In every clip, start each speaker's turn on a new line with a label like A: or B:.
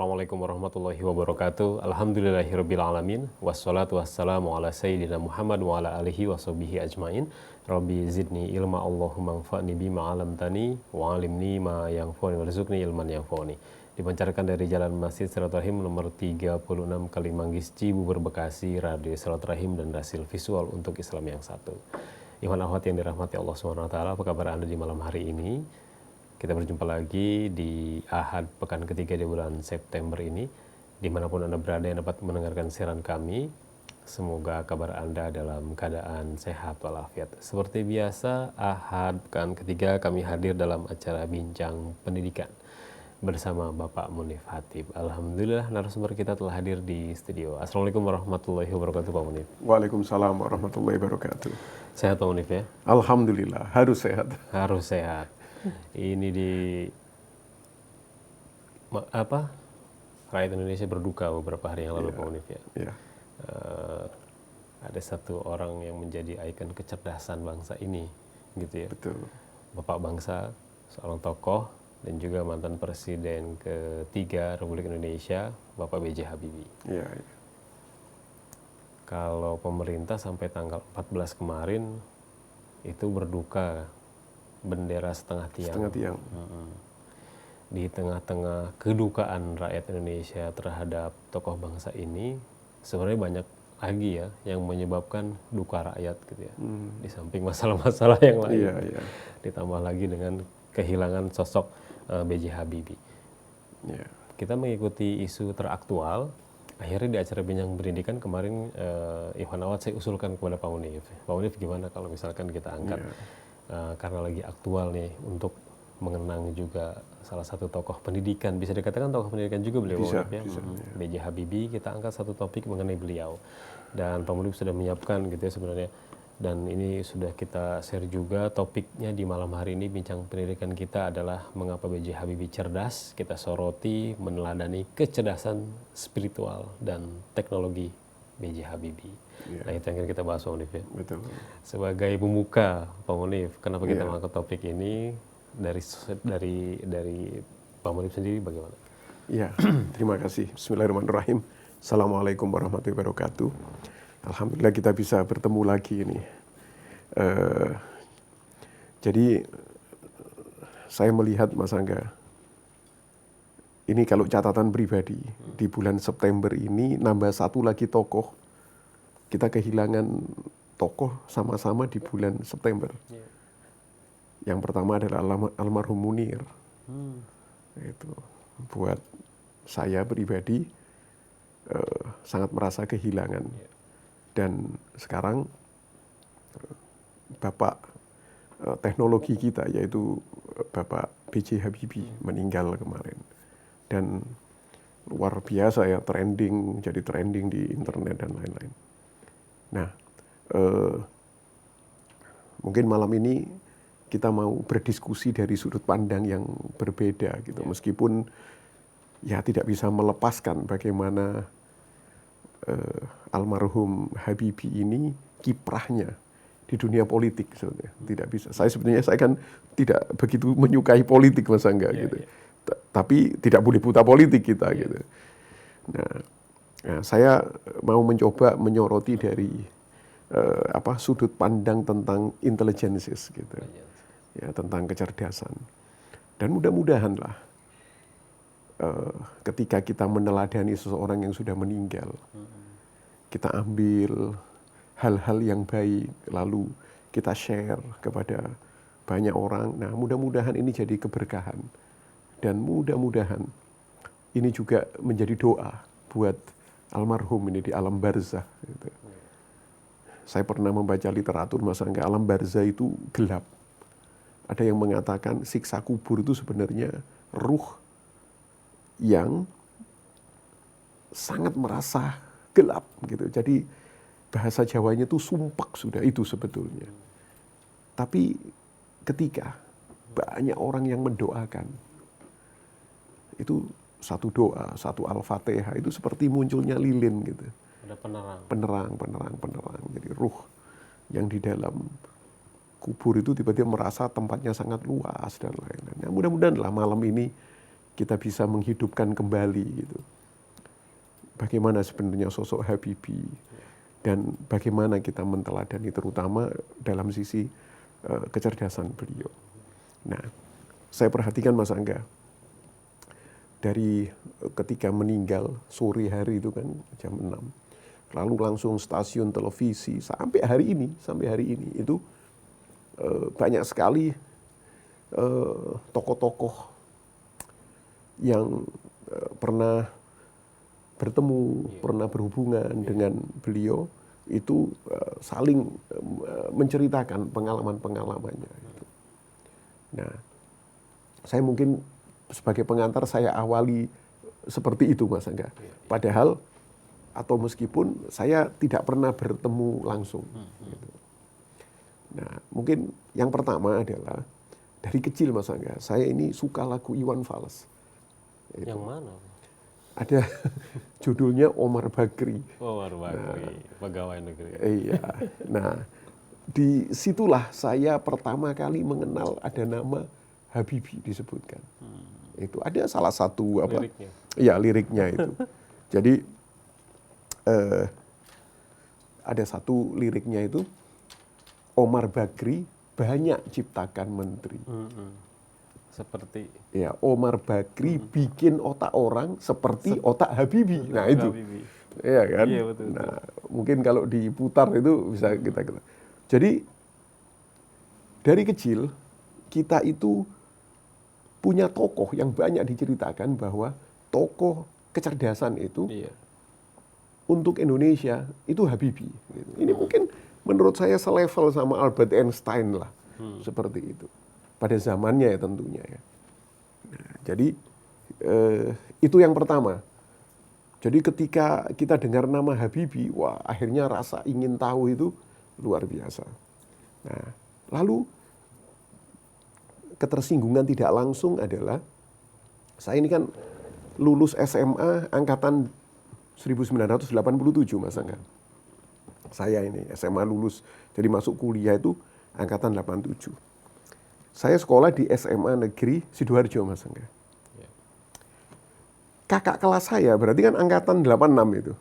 A: Assalamualaikum warahmatullahi wabarakatuh. Alhamdulillahirabbil alamin. Wassalatu wassalamu ala sayyidina Muhammad wa ala alihi washabihi ajmain. Rabbi zidni ilma Allahumma anfa'ni bima 'allamtani wa 'allimni ma yanfa'uni warzuqni ilman yanfa'uni. Dipancarkan dari Jalan Masjid Silaturahim nomor 36 Kalimanggis, Cibubur, Bekasi, Radio Silaturahim dan Hasil Visual untuk Islam yang satu. Ikhwan akhwat yang dirahmati Allah Subhanahu wa taala, apa kabar Anda di malam hari ini? Kita berjumpa lagi di Ahad pekan ketiga di bulan September ini. Dimanapun Anda berada yang dapat mendengarkan siaran kami, semoga kabar Anda dalam keadaan sehat walafiat. Seperti biasa, Ahad pekan ketiga kami hadir dalam acara Bincang Pendidikan bersama Bapak Munif Hatib. Alhamdulillah narasumber kita telah hadir di studio. Assalamualaikum warahmatullahi wabarakatuh Pak Munif.
B: Waalaikumsalam warahmatullahi wabarakatuh.
A: Sehat Pak Munif ya?
B: Alhamdulillah, harus sehat.
A: Harus sehat. Ini di rakyat Indonesia berduka beberapa hari yang lalu Pak Munif ya.
B: Ya.
A: Ada satu orang yang menjadi ikon kecerdasan bangsa ini, gitu ya.
B: Betul.
A: Bapak bangsa, seorang tokoh dan juga mantan presiden ketiga Republik Indonesia, Bapak B.J. Habibie.
B: Ya, ya.
A: Kalau pemerintah sampai tanggal 14 kemarin itu berduka, bendera setengah tiang.
B: Setengah tiang.
A: Di tengah-tengah kedukaan rakyat Indonesia terhadap tokoh bangsa ini, sebenarnya banyak lagi ya yang menyebabkan duka rakyat gitu ya. Di samping masalah-masalah yang lain.
B: Iya, iya.
A: Ditambah lagi dengan kehilangan sosok B.J. Habibie.
B: Ya.
A: Kita mengikuti isu teraktual. Akhirnya di acara Bincang Pendidikan kemarin Ikhwan Awad saya usulkan kepada Pak Munif. Pak Munif gimana kalau misalkan kita angkat karena lagi aktual nih untuk mengenang juga salah satu tokoh pendidikan, bisa dikatakan tokoh pendidikan juga beliau
B: Bisa,
A: ya.
B: bisa,
A: B.J. Habibie, kita angkat satu topik mengenai beliau. Dan Pak Munif sudah menyiapkan gitu ya sebenarnya. Dan ini sudah kita share juga topiknya di malam hari ini. Bincang pendidikan kita adalah mengapa B.J. Habibie cerdas. Kita soroti meneladani kecerdasan spiritual dan teknologi B.J. Habibie. Nah itu yang akan kita bahas Pak Munif ya.
B: Betul.
A: Sebagai pembuka Pak Munif, kenapa kita mengangkat topik ini, dari Pak Munif sendiri bagaimana?
B: Ya, terima kasih. Bismillahirrahmanirrahim. Assalamualaikum warahmatullahi wabarakatuh. Alhamdulillah kita bisa bertemu lagi ini. Jadi saya melihat Mas Angga, ini kalau catatan pribadi, di bulan September ini nambah satu lagi tokoh. Kita kehilangan tokoh sama-sama di bulan September. Yang pertama adalah almarhum Munir. Itu buat saya pribadi sangat merasa kehilangan. Dan sekarang bapak teknologi kita yaitu Bapak B.J. Habibie meninggal kemarin. Dan luar biasa ya, jadi trending di internet dan lain-lain. Nah, mungkin malam ini kita mau berdiskusi dari sudut pandang yang berbeda gitu. Meskipun ya tidak bisa melepaskan bagaimana almarhum Habibie ini kiprahnya di dunia politik sebenarnya. Tidak bisa. Saya kan tidak begitu menyukai politik Mas Angga gitu. Tapi tidak boleh buta politik kita gitu. Nah, saya mau mencoba menyoroti dari sudut pandang tentang intelligence gitu. Ya, tentang kecerdasan. Dan mudah-mudahanlah ketika kita meneladani seseorang yang sudah meninggal, kita ambil hal-hal yang baik, lalu kita share kepada banyak orang. Nah, mudah-mudahan ini jadi keberkahan. Dan mudah-mudahan ini juga menjadi doa buat almarhum ini di alam barzah. Gitu. Saya pernah membaca literatur Mas Angga, alam barzah itu gelap. Ada yang mengatakan siksa kubur itu sebenarnya ruh yang sangat merasa gelap gitu. Jadi bahasa Jawanya itu sumpak sudah itu sebetulnya. Tapi ketika banyak orang yang mendoakan, itu satu doa, satu Al-Fatihah itu seperti munculnya lilin gitu.
A: Ada penerang.
B: Penerang. Jadi ruh yang di dalam kubur itu tiba-tiba merasa tempatnya sangat luas dan lain-lain. Nah, mudah-mudahan lah malam ini kita bisa menghidupkan kembali gitu. Bagaimana sebenarnya sosok Habibie dan bagaimana kita menteladani terutama dalam sisi kecerdasan beliau. Nah, saya perhatikan Mas Angga, dari ketika meninggal sore hari itu kan jam 6, lalu langsung stasiun televisi sampai hari ini itu banyak sekali tokoh-tokoh yang pernah bertemu, pernah berhubungan dengan beliau itu saling menceritakan pengalaman-pengalamannya. Nah, saya mungkin sebagai pengantar saya awali seperti itu Mas Angga. Padahal atau meskipun saya tidak pernah bertemu langsung. Gitu. Nah, mungkin yang pertama adalah dari kecil Mas Angga, saya ini suka lagu Iwan Fals.
A: Yang mana?
B: Ada judulnya Omar Bakri.
A: Omar Bakri, pegawai negeri.
B: Iya. Nah, disitulah saya pertama kali mengenal ada nama Habibie disebutkan. Itu ada salah satu apa?
A: Liriknya.
B: Iya, liriknya itu. Jadi ada satu liriknya itu, Omar Bakri banyak ciptakan menteri.
A: Seperti
B: ya, Omar Bakri bikin otak orang seperti otak Habibie. Nah itu, iya kan?
A: Iya, betul.
B: Nah mungkin kalau diputar itu bisa kita. Jadi dari kecil kita itu punya tokoh yang banyak diceritakan bahwa tokoh kecerdasan itu untuk Indonesia itu Habibie. Gitu. Ini mungkin menurut saya selevel sama Albert Einstein lah, seperti itu. Pada zamannya ya tentunya ya. Nah, jadi itu yang pertama. Jadi ketika kita dengar nama Habibie, wah akhirnya rasa ingin tahu itu luar biasa. Nah, lalu ketersinggungan tidak langsung adalah saya ini kan lulus SMA angkatan 1987 Mas Angga. Saya ini SMA lulus, jadi masuk kuliah itu angkatan 87. Saya sekolah di SMA Negeri Sidoarjo, Mas Angga. Kakak kelas saya berarti kan angkatan 86 itu.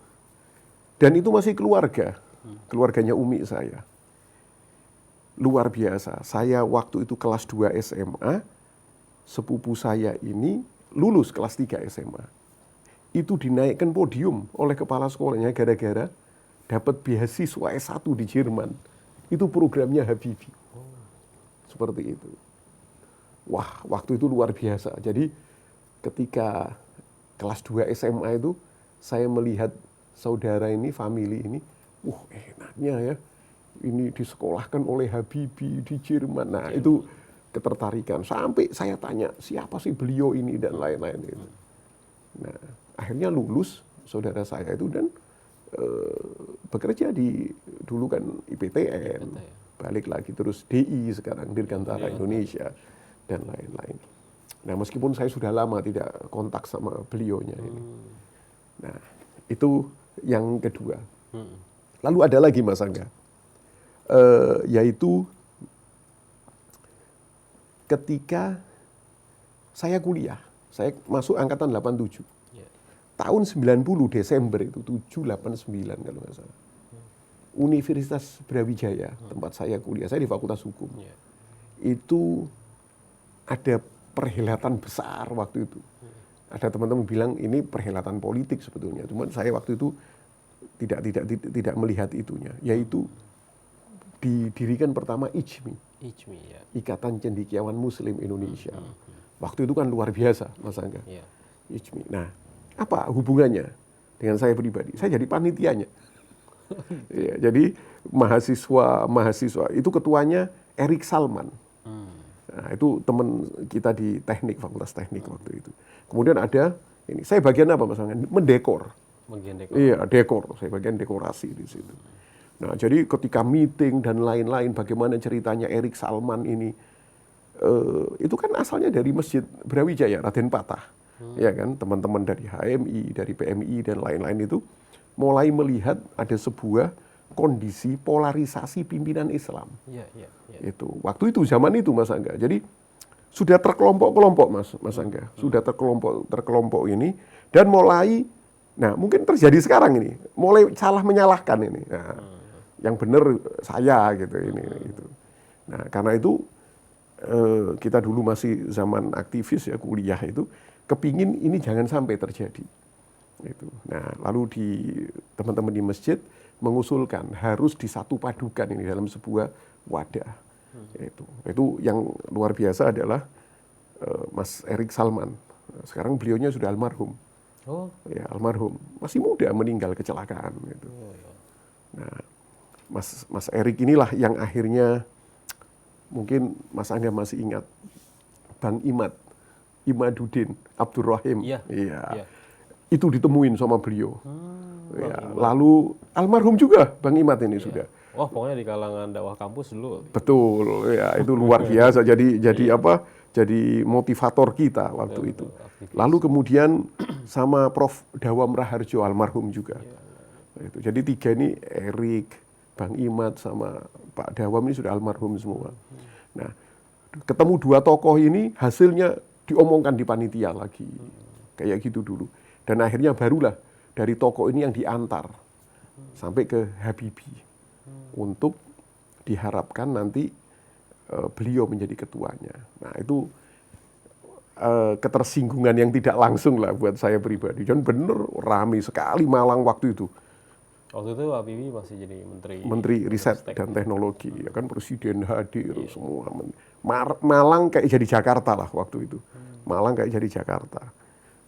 B: Dan itu masih keluarganya Umi saya. Luar biasa. Saya waktu itu kelas 2 SMA, sepupu saya ini lulus kelas 3 SMA. Itu dinaikkan podium oleh kepala sekolahnya gara-gara dapat beasiswa S1 di Jerman. Itu programnya Habibie. Seperti itu. Wah, waktu itu luar biasa. Jadi ketika kelas 2 SMA itu saya melihat saudara ini, family ini, enaknya ya. Ini disekolahkan oleh Habibie di Jerman. Nah, itu ketertarikan. Sampai saya tanya, siapa sih beliau ini dan lain-lain itu. Nah, akhirnya lulus saudara saya itu dan bekerja di dulu kan IPTN. Balik lagi terus DI sekarang, Dirgantara Indonesia dan lain-lain. Nah, meskipun saya sudah lama tidak kontak sama beliaunya ini. Nah, itu yang kedua. Lalu ada lagi Mas Angga, yaitu ketika saya kuliah, saya masuk angkatan 87. Tahun 90 Desember itu, 789 kalau nggak salah. Universitas Brawijaya, tempat saya kuliah, saya di Fakultas Hukum. Itu ada perhelatan besar waktu itu. Ada teman-teman bilang ini perhelatan politik sebetulnya. Cuman saya waktu itu tidak melihat itunya. Yaitu didirikan pertama IJMI. Ikatan Cendekiawan Muslim Indonesia. Waktu itu kan luar biasa, Mas Angga. IJMI. Nah, apa hubungannya dengan saya pribadi? Saya jadi panitianya. Ya, jadi mahasiswa itu ketuanya Erik Salman. Nah, itu teman kita di teknik, Fakultas Teknik waktu itu. Kemudian ada ini, saya bagian apa Mas Angga? Mendekor. Iya, dekor. Saya bagian dekorasi di situ. Nah, jadi ketika meeting dan lain-lain, bagaimana ceritanya Erik Salman ini, itu kan asalnya dari Masjid Brawijaya, Raden Patah. Ya kan, teman-teman dari HMI, dari PMI dan lain-lain itu mulai melihat ada sebuah kondisi polarisasi pimpinan Islam. Itu waktu itu zaman itu Mas Angga. Jadi sudah terkelompok-kelompok Mas Angga, sudah terkelompok ini dan mulai, nah mungkin terjadi sekarang ini, mulai salah menyalahkan ini. Nah, yang benar saya gitu ini gitu. Nah karena itu kita dulu masih zaman aktivis ya, kuliah itu kepingin ini jangan sampai terjadi. Gitu. Nah lalu teman-teman di masjid mengusulkan harus disatu padukan ini dalam sebuah wadah. Itu yang luar biasa adalah Mas Erik Salman. Sekarang beliaunya sudah almarhum.
A: Oh.
B: Ya, almarhum. Masih muda meninggal kecelakaan. Gitu. Nah, Mas Erik inilah yang akhirnya mungkin Mas Angga masih ingat Bang Imaduddin Abdurrahim.
A: Iya.
B: Iya. Itu ditemuin sama beliau. Ya, lalu almarhum juga Bang Imad ini sudah.
A: Wah, pokoknya di kalangan dakwah kampus dulu.
B: Betul, ya itu luar biasa. Jadi apa? Jadi motivator kita waktu itu. Lalu kemudian sama Prof. Dawam Raharjo almarhum juga. Itu. Jadi tiga ini Erik, Bang Imad sama Pak Dawam ini sudah almarhum semua. Nah, ketemu dua tokoh ini hasilnya diomongkan di panitia lagi. Kayak gitu dulu. Dan akhirnya barulah dari tokoh ini yang diantar sampai ke Habibie. Untuk diharapkan nanti beliau menjadi ketuanya. Nah itu ketersinggungan yang tidak langsung lah buat saya pribadi. Dan bener ramai sekali Malang waktu itu.
A: Waktu itu Habibie masih jadi
B: Menteri Riset dan Teknologi. Ya kan Presiden hadir semua. Malang kayak jadi Jakarta lah waktu itu. Malang kayak jadi Jakarta.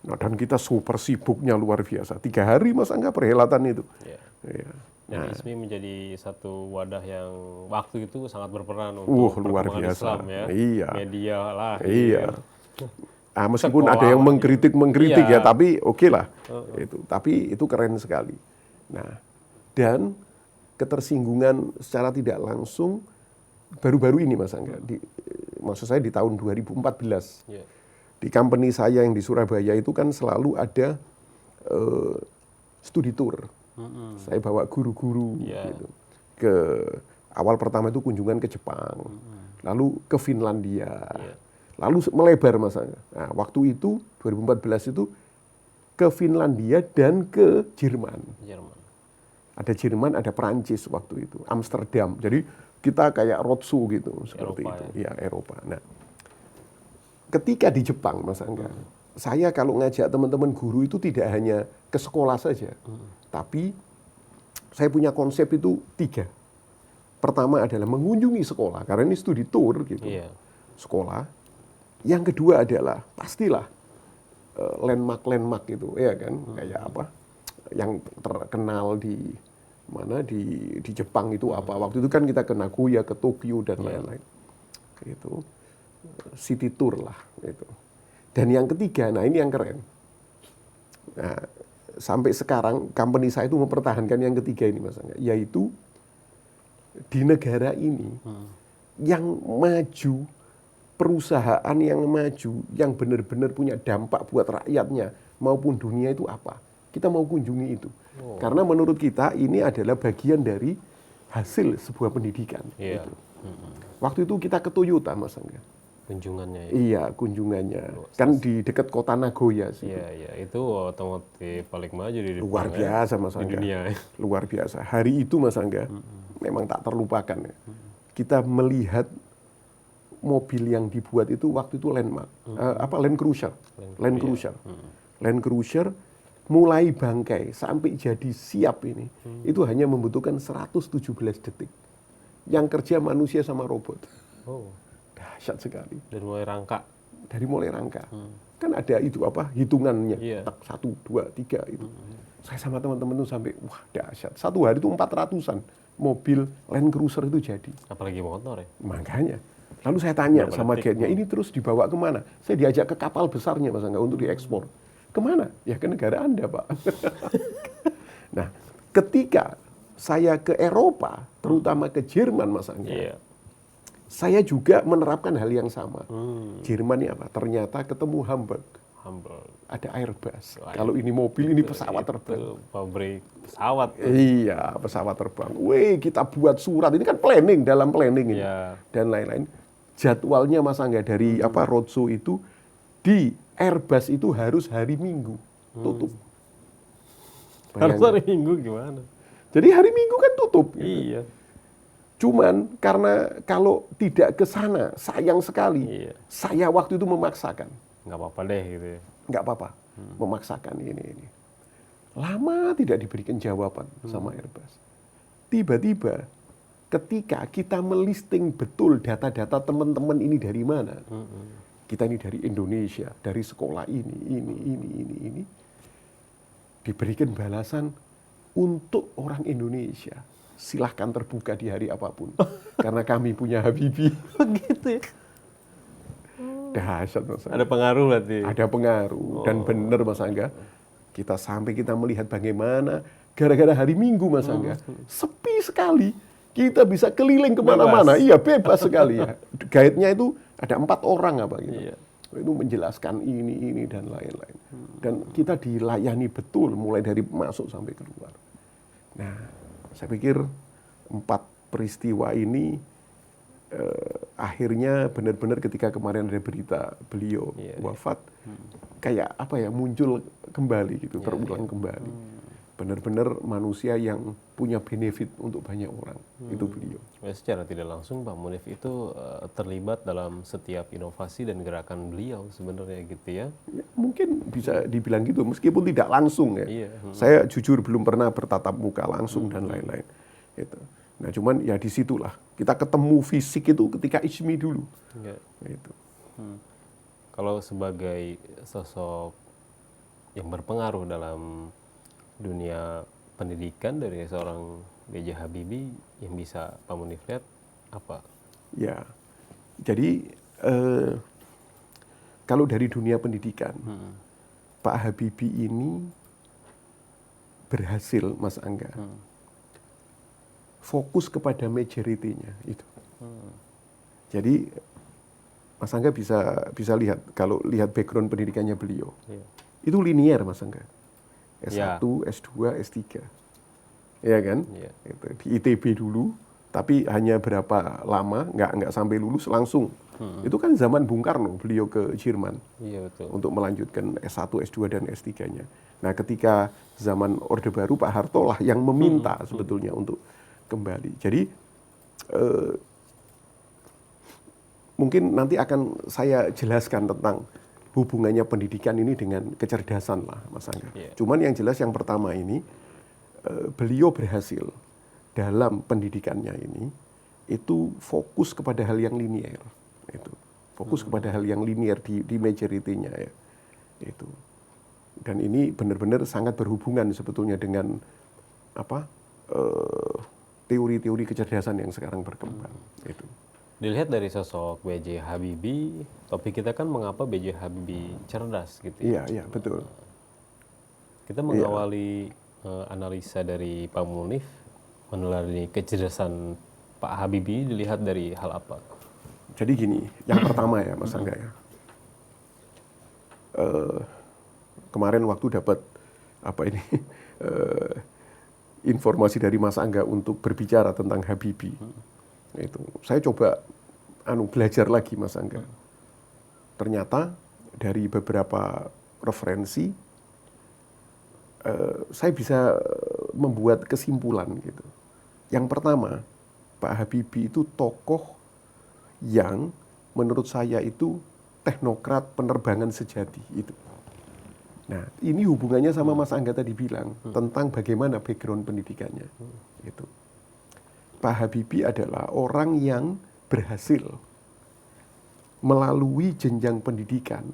B: Nah dan kita super sibuknya luar biasa. 3 hari Mas Angga perhelatan itu. Ya.
A: Dan ISMI menjadi satu wadah yang waktu itu sangat berperan untuk
B: luar
A: perkembangan
B: biasa.
A: Islam ya.
B: Iya.
A: Media lah.
B: Iya. Meskipun ada yang mengkritik ya, tapi oke lah. Tapi itu keren sekali. Nah, dan ketersinggungan secara tidak langsung baru-baru ini Mas Angga. Maksud saya di tahun 2014. Di company saya yang di Surabaya itu kan selalu ada studi tour. Saya bawa guru-guru gitu. Awal pertama itu kunjungan ke Jepang, lalu ke Finlandia, lalu melebar Mas Angga. Nah, waktu itu 2014 itu ke Finlandia dan ke Jerman. Ada Jerman, ada Perancis waktu itu, Amsterdam. Jadi kita kayak roadshow gitu seperti Eropa, itu. Ya, Eropa. Nah, ketika di Jepang Mas Angga, saya kalau ngajak teman-teman guru itu tidak hanya ke sekolah saja. Tapi saya punya konsep itu 3. Pertama adalah mengunjungi sekolah, karena ini studi tour gitu. Sekolah. Yang kedua adalah pastilah landmark itu, ya kan? Kayak apa? Yang terkenal di mana di Jepang itu apa? Waktu itu kan kita ke Nagoya, ke Tokyo dan lain-lain. Gitu. City tour lah gitu. Dan yang ketiga, nah ini yang keren. Nah, sampai sekarang company saya itu mempertahankan yang ketiga ini Mas Angga, yaitu di negara ini yang maju, perusahaan yang maju, yang benar-benar punya dampak buat rakyatnya maupun dunia itu apa? Kita mau kunjungi itu. Karena menurut kita ini adalah bagian dari hasil sebuah pendidikan. Gitu. Waktu itu kita ke Toyota Mas Angga.
A: Kunjungannya ya?
B: Iya, kunjungannya. Kan di dekat kota Nagoya sih.
A: Iya, itu otomotif paling maju di Jepang.
B: Luar biasa Mas Angga. Di dunia. Luar biasa. Hari itu Mas Angga, memang tak terlupakan ya. Kita melihat mobil yang dibuat itu waktu itu Land Cruiser. Land Cruiser mulai bangkai sampai jadi siap ini. Itu hanya membutuhkan 117 detik. Yang kerja manusia sama robot. Dahsyat sekali.
A: Dari mulai rangka.
B: Kan ada itu hitungannya. 1, 2, 3 itu. Saya sama teman-teman itu sampai wah dahsyat. Satu hari itu 400-an mobil Land Cruiser itu jadi.
A: Apalagi motor ya.
B: Makanya. Lalu saya tanya sama guide-nya, ini terus dibawa kemana? Saya diajak ke kapal besarnya Mas Angga untuk diekspor. Kemana? Ya ke negara Anda Pak. Nah ketika saya ke Eropa, terutama ke Jerman Mas Angga. Saya juga menerapkan hal yang sama. Jerman ini apa? Ternyata ketemu Hamburg. Ada Airbus. Kalau ini mobil, ini pesawat terbang.
A: Pabrik pesawat.
B: Iya, pesawat terbang. Kita buat surat. Ini kan dalam planning ini. Dan lain-lain. jadwalnya Mas Angga dari roadshow itu di Airbus itu harus hari Minggu tutup.
A: Harus hari Minggu gimana?
B: Jadi hari Minggu kan tutup. Gitu.
A: Iya.
B: Cuman karena kalau tidak ke sana, sayang sekali.
A: Iya.
B: Saya waktu itu memaksakan.
A: Nggak apa-apa deh gitu ya.
B: Nggak apa-apa, memaksakan ini. Lama tidak diberikan jawaban sama Airbus. Tiba-tiba ketika kita melisting betul data-data teman-teman ini dari mana. Kita ini dari Indonesia, dari sekolah ini. Diberikan balasan untuk orang Indonesia. Silahkan terbuka di hari apapun. Karena kami punya Habibie.
A: Begitu ya?
B: Dahsyat Mas Angga.
A: Ada pengaruh berarti?
B: Ada pengaruh. Dan benar Mas Angga, kita melihat bagaimana gara-gara hari Minggu Mas Angga, sepi sekali. Kita bisa keliling kemana-mana. Iya, bebas sekali ya. Guide-nya itu ada 4 orang apa gitu.
A: Iya.
B: Itu menjelaskan ini dan lain-lain. Dan kita dilayani betul mulai dari masuk sampai keluar. Nah, saya pikir 4 peristiwa ini akhirnya benar-benar ketika kemarin ada berita beliau wafat, kayak muncul kembali gitu, terulang kembali. Benar-benar manusia yang punya benefit untuk banyak orang, itu beliau.
A: Ya, secara tidak langsung Pak Munif itu terlibat dalam setiap inovasi dan gerakan beliau sebenarnya gitu ya?
B: Ya, mungkin bisa dibilang gitu, meskipun tidak langsung ya.
A: Iya.
B: Saya jujur belum pernah bertatap muka langsung dan lain-lain. Gitu. Nah cuman ya disitulah kita ketemu fisik itu ketika ISMI dulu.
A: Ya.
B: Gitu.
A: Kalau sebagai sosok yang berpengaruh dalam dunia pendidikan dari seorang B.J. Habibie yang bisa Pak Munif lihat apa?
B: Ya, jadi kalau dari dunia pendidikan, Pak Habibie ini berhasil Mas Angga. Fokus kepada majority-nya itu. Jadi Mas Angga bisa lihat kalau lihat background pendidikannya beliau. Itu linear Mas Angga. S1, S2, S3. Ya kan? Itu, di ITB dulu, tapi hanya berapa lama, nggak sampai lulus langsung. Itu kan zaman Bung Karno, beliau ke Jerman.
A: Iya, betul.
B: Untuk melanjutkan S1, S2, dan S3-nya. Nah ketika zaman Orde Baru, Pak Harto lah yang meminta sebetulnya untuk kembali. Jadi mungkin nanti akan saya jelaskan tentang hubungannya pendidikan ini dengan kecerdasan lah Mas Angga. Cuman yang jelas yang pertama ini, beliau berhasil dalam pendidikannya ini, itu fokus kepada hal yang linier. Itu. Fokus kepada hal yang linier di majority-nya ya. Itu. Dan ini benar-benar sangat berhubungan sebetulnya dengan teori-teori kecerdasan yang sekarang berkembang. Itu.
A: Dilihat dari sosok B.J. Habibie, topik kita kan mengapa B.J. Habibie cerdas gitu ya.
B: Iya, betul.
A: Kita mengawali analisa dari Pak Munif meneladani kecerdasan Pak Habibie dilihat dari hal apa?
B: Jadi gini, yang pertama ya Mas Angga ya. Kemarin waktu dapat informasi dari Mas Angga untuk berbicara tentang Habibie. Itu saya coba belajar lagi Mas Angga. Ternyata dari beberapa referensi saya bisa membuat kesimpulan gitu. Yang pertama, Pak Habibie itu tokoh yang menurut saya itu teknokrat penerbangan sejati itu. Nah, ini hubungannya sama Mas Angga tadi bilang tentang bagaimana background pendidikannya. Itu. Pak Habibie adalah orang yang berhasil melalui jenjang pendidikan,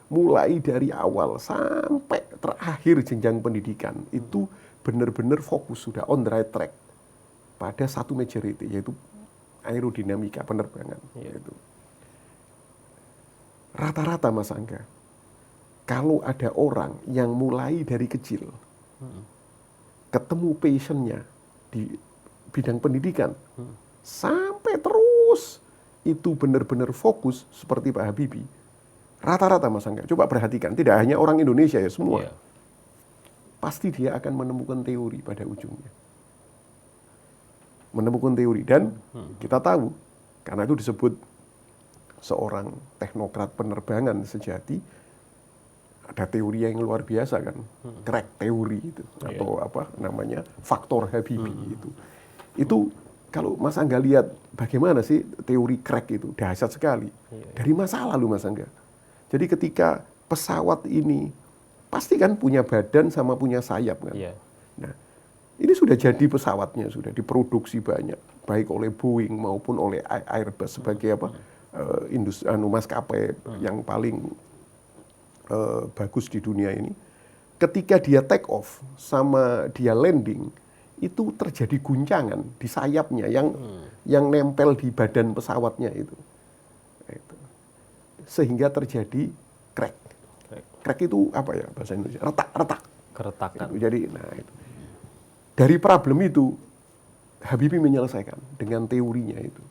B: mulai dari awal sampai terakhir jenjang pendidikan, itu benar-benar fokus, sudah on the right track pada satu majority, yaitu aerodinamika penerbangan. Gitu. Rata-rata Mas Angga, kalau ada orang yang mulai dari kecil, ketemu passion-nya di bidang pendidikan, sampai terus itu benar-benar fokus seperti Pak Habibie. Rata-rata Mas Angga, coba perhatikan, tidak hanya orang Indonesia ya, semua. Pasti dia akan menemukan teori pada ujungnya. Menemukan teori, dan kita tahu, karena itu disebut seorang teknokrat penerbangan sejati, ada teori yang luar biasa kan, crack teori itu, atau apa namanya, faktor Habibie itu. Itu kalau Mas Angga lihat bagaimana sih teori crack itu, dahsyat sekali. Dari masa lalu Mas Angga. Jadi ketika pesawat ini pasti kan punya badan sama punya sayap kan. Nah, ini sudah jadi pesawatnya, sudah diproduksi banyak, baik oleh Boeing maupun oleh Airbus sebagai apa, industri maskapai yang paling bagus di dunia ini. Ketika dia take off sama dia landing, itu terjadi guncangan di sayapnya yang nempel di badan pesawatnya itu. Sehingga terjadi crack. Crack itu apa ya bahasa Indonesia? Retak.
A: Keretakan.
B: Itu, jadi, nah itu. Dari problem itu Habibie menyelesaikan dengan teorinya itu.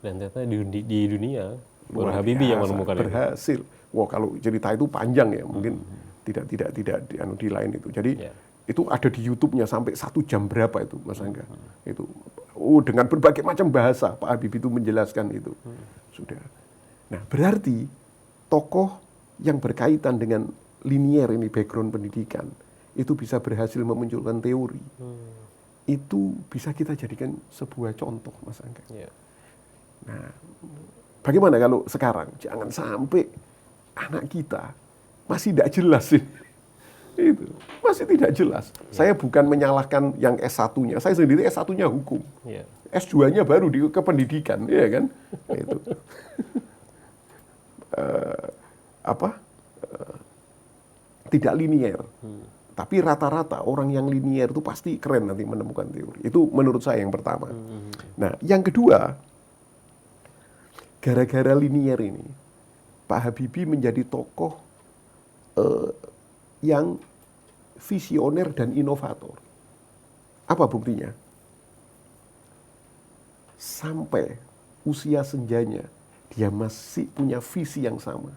B: Dan
A: ternyata di dunia baru Habibie yang menemukan
B: berhasil. Wah, kalau cerita itu panjang ya, mungkin tidak di lain itu. Jadi itu ada di YouTube-nya sampai 1 jam berapa itu, Mas Angga. Itu dengan berbagai macam bahasa Pak Habibie itu menjelaskan itu. Sudah. Nah, berarti tokoh yang berkaitan dengan linier ini, background pendidikan, itu bisa berhasil memunculkan teori. Itu bisa kita jadikan sebuah contoh, Mas Angga. Nah, bagaimana kalau sekarang? Jangan sampai anak kita masih tidak jelas ini. Itu masih tidak jelas. Saya bukan menyalahkan yang S1-nya. Saya sendiri S1-nya hukum. S2-nya baru ke pendidikan, ya kan? Itu. Tidak linier. Tapi rata-rata orang yang linier itu pasti keren nanti menemukan teori. Itu menurut saya yang pertama. Nah, yang kedua, gara-gara linier ini, Pak Habibie menjadi tokoh yang visioner dan inovator. Apa buktinya? Sampai usia senjanya, dia masih punya visi yang sama.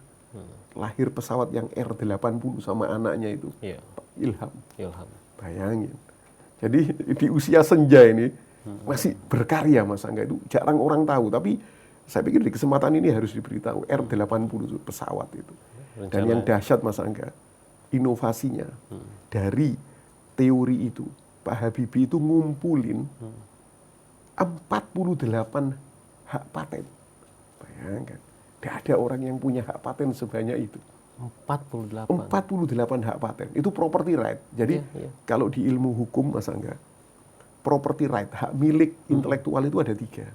B: Lahir pesawat yang R80 sama anaknya itu, Ilham. Bayangin. Jadi di usia senja ini masih berkarya, Mas Angga, itu jarang orang tahu. Tapi saya pikir di kesempatan ini harus diberitahu, R80 itu pesawat itu. Dan yang dahsyat, Mas Angga, inovasinya dari teori itu, Pak Habibie itu ngumpulin 48 hak paten. Bayangkan, tidak ada orang yang punya hak paten sebanyak itu. 48 hak paten. Itu property right. Jadi kalau di ilmu hukum, Mas Angga, property right, hak milik intelektual itu ada 3.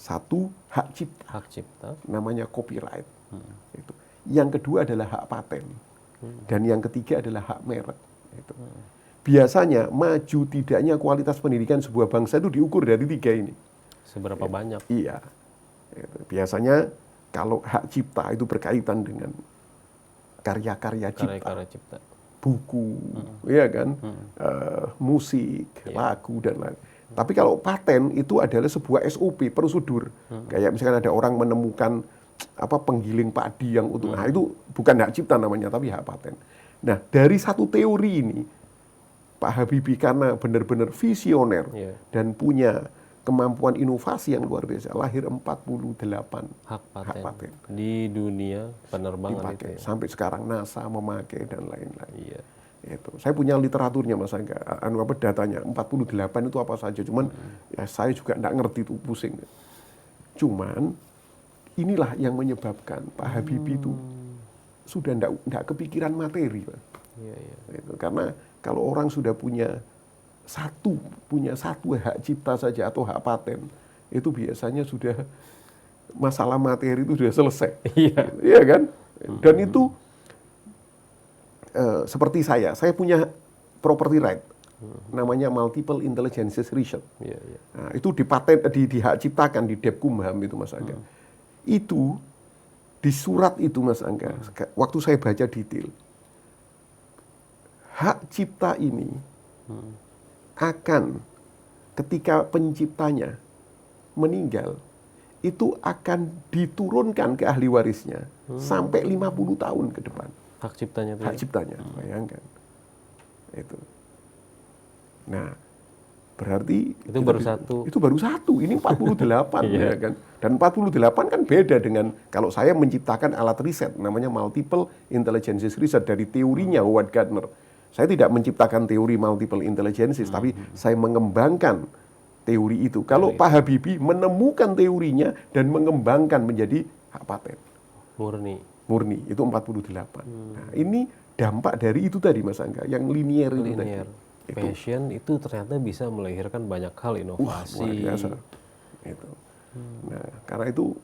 B: 1, hak cipta. Namanya copyright. Itu. Yang kedua adalah hak paten. Dan yang ketiga adalah hak merek. Itu. Biasanya maju tidaknya kualitas pendidikan sebuah bangsa itu diukur dari 3 ini.
A: Seberapa banyak?
B: Iya. Itu. Biasanya kalau hak cipta itu berkaitan dengan karya-karya cipta, buku, ya kan, musik, lagu dan lain. Tapi kalau paten itu adalah sebuah SOP, prosedur. Kayak misalkan ada orang menemukan penggiling padi yang utuh, nah itu bukan hak cipta namanya, tapi hak paten. Nah, dari satu teori ini, Pak Habibie karena benar-benar visioner dan punya kemampuan inovasi yang luar biasa, lahir 48 hak paten
A: di dunia penerbangan
B: dipakai.
A: itu.
B: Sampai sekarang NASA memakai dan lain-lain. Itu. Saya punya literaturnya, Mas Angga, datanya 48 itu apa saja. Cuman ya saya juga enggak ngerti itu, pusing. Cuman inilah yang menyebabkan Pak Habibie itu sudah enggak kepikiran materi, Pak. Itu. Karena kalau orang sudah punya satu hak cipta saja atau hak paten, itu biasanya sudah masalah materi itu sudah selesai. Iya kan? Dan itu seperti saya punya property right, namanya multiple intelligences research. Nah, itu di hak ciptakan di Depkumham itu, Mas Angga. Itu di surat itu, Mas Angga, waktu saya baca detail, hak cipta ini akan ketika penciptanya meninggal, itu akan diturunkan ke ahli warisnya sampai 50 tahun ke depan.
A: Hak ciptanya.
B: Hak ciptanya, bayangkan. Itu. Nah, Berarti
A: itu baru satu.
B: Itu baru satu. Ini 48 ya kan. Dan 48 kan beda dengan kalau saya menciptakan alat riset namanya multiple intelligences research dari teorinya Howard Gardner. Saya tidak menciptakan teori multiple intelligences, tapi saya mengembangkan teori itu. Kalau Pak Habibie menemukan teorinya dan mengembangkan menjadi hak paten. Murni, itu 48. Nah, ini dampak dari itu tadi Mas Angga, yang linear itu tadi.
A: Passion itu ternyata bisa melahirkan banyak hal inovasi.
B: Luar biasa. Itu. Nah, karena itu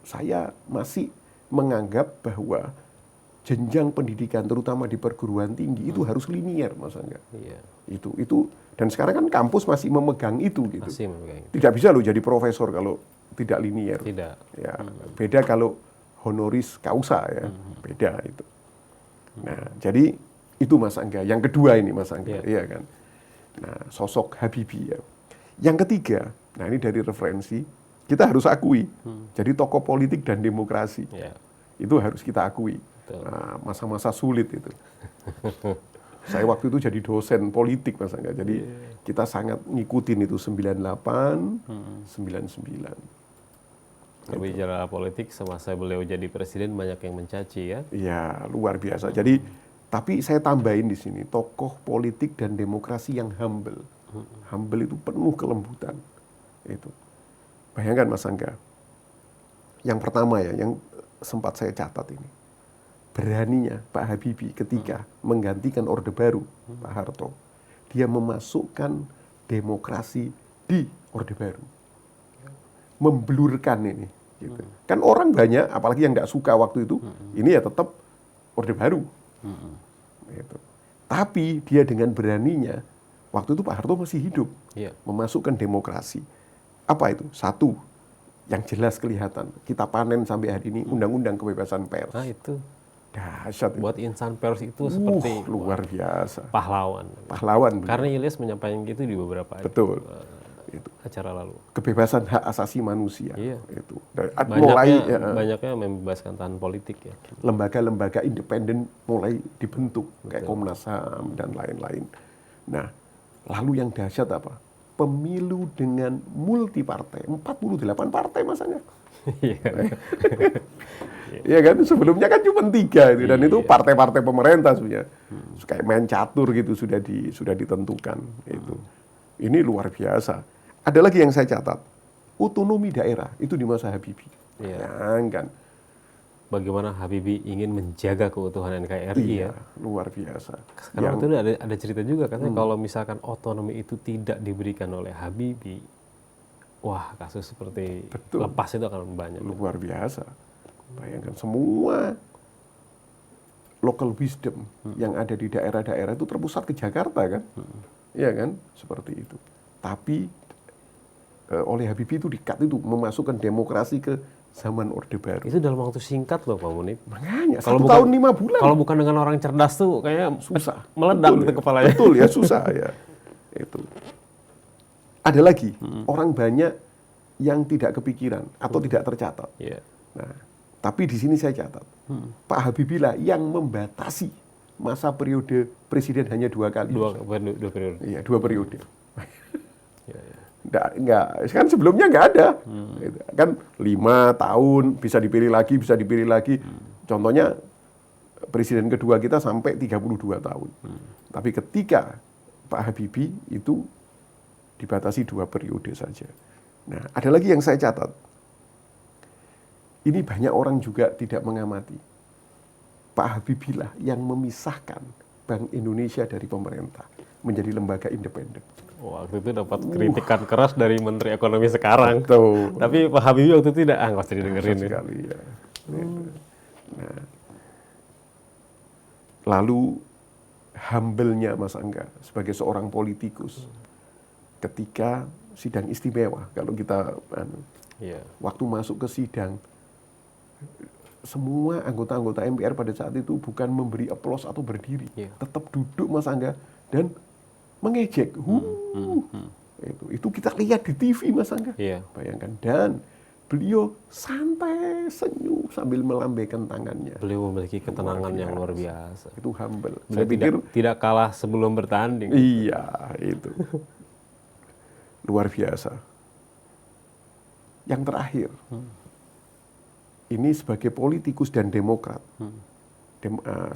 B: saya masih menganggap bahwa jenjang pendidikan terutama di perguruan tinggi itu harus linear, Mas Angga.
A: Iya.
B: Itu dan sekarang kan kampus masih memegang itu gitu.
A: Masih memegang itu.
B: Tidak bisa loh jadi profesor kalau tidak linear.
A: Tidak.
B: Ya, beda kalau honoris causa ya. Beda itu. Nah, jadi itu Mas Angga. Yang kedua ini Mas Angga, iya kan. Nah, sosok Habibie ya. Yang ketiga, nah ini dari referensi, kita harus akui. Jadi tokoh politik dan demokrasi. Itu harus kita akui. Nah, masa-masa sulit itu. Saya waktu itu jadi dosen politik Mas Angga. Jadi kita sangat ngikutin itu 98, 99.
A: Berbicara politik, semasa beliau jadi presiden banyak yang mencaci ya.
B: Iya, luar biasa. Jadi tapi saya tambahin di sini tokoh politik dan demokrasi yang humble. Humble itu penuh kelembutan. Itu. Bayangkan Mas Angga. Yang pertama ya, yang sempat saya catat ini. Beraninya Pak Habibie ketika menggantikan Orde Baru, Pak Harto. Dia memasukkan demokrasi di Orde Baru. Memblurkan ini. Gitu. Kan orang banyak, apalagi yang nggak suka waktu itu, ini ya tetap Orde Baru. Gitu. Tapi dia dengan beraninya, waktu itu Pak Harto masih hidup, memasukkan demokrasi. Apa itu? Satu, yang jelas kelihatan, kita panen sampai hari ini Undang-Undang Kebebasan Pers.
A: Nah itu.
B: Dahsyat itu.
A: Buat insan pers itu seperti
B: luar biasa.
A: Pahlawan.
B: Karena
A: Ilyas menyampaikan gitu di beberapa
B: betul. Itu.
A: Acara lalu.
B: Kebebasan hak asasi manusia.
A: Itu. Banyaknya membebaskan tahanan politik ya.
B: Lembaga-lembaga independen mulai dibentuk. Kayak Komnas HAM dan lain-lain. Nah, lalu yang dahsyat apa? Pemilu dengan multi partai. 48 partai masanya. Iya kan, sebelumnya kan cuma 3 itu, dan itu partai-partai pemerintah sebenarnya. Kayak main catur gitu sudah ditentukan itu. Ini luar biasa. Ada lagi yang saya catat, otonomi daerah itu di masa Habibie. Kan.
A: Bagaimana Habibie ingin menjaga keutuhan NKRI ya.
B: Luar biasa.
A: Karena itu ada cerita juga katanya kalau misalkan otonomi itu tidak diberikan oleh Habibie, wah kasus seperti lepas itu akan banyak.
B: Luar biasa. Bayangkan semua local wisdom yang ada di daerah-daerah itu terpusat ke Jakarta kan. Iya kan? Seperti itu. Tapi oleh Habibie itu dikat itu memasukkan demokrasi ke zaman Orde Baru.
A: Itu dalam waktu singkat loh Pak Munib.
B: Makanya, 1 tahun 5 bulan.
A: Kalau bukan dengan orang cerdas tuh kayaknya
B: susah.
A: Meledak di kepalanya.
B: Betul ya, susah ya. Itu. Ada lagi, orang banyak yang tidak kepikiran atau tidak tercatat. Nah, tapi di sini saya catat, Pak Habibie lah yang membatasi masa periode presiden hanya 2 kali.
A: 2 periode.
B: Iya, 2 periode. Enggak, kan sebelumnya nggak ada. Kan 5 tahun, bisa dipilih lagi. Contohnya presiden kedua kita sampai 32 tahun. Tapi ketika Pak Habibie itu dibatasi 2 periode saja. Nah, ada lagi yang saya catat. Ini banyak orang juga tidak mengamati. Pak Habibie lah yang memisahkan Bank Indonesia dari pemerintah menjadi lembaga independen.
A: Waktu itu dapat kritikan keras dari Menteri Ekonomi sekarang.
B: Betul.
A: Tapi Pak Habibie waktu itu tidak, nggak usah didengerin.
B: Sekali, ya. Nah, lalu humble-nya Mas Angga sebagai seorang politikus ketika sidang istimewa, kalau kita waktu masuk ke sidang, semua anggota-anggota MPR pada saat itu bukan memberi aplaus atau berdiri, tetap duduk Mas Angga dan mengejek. Itu kita lihat di TV Mas Angga. Bayangkan, dan beliau santai, senyum sambil melambaikan tangannya.
A: Beliau memiliki ketenangan yang luar biasa.
B: Itu humble.
A: Saya pikir tidak kalah sebelum bertanding.
B: Iya, itu. luar biasa. Yang terakhir, ini sebagai politikus dan demokrat,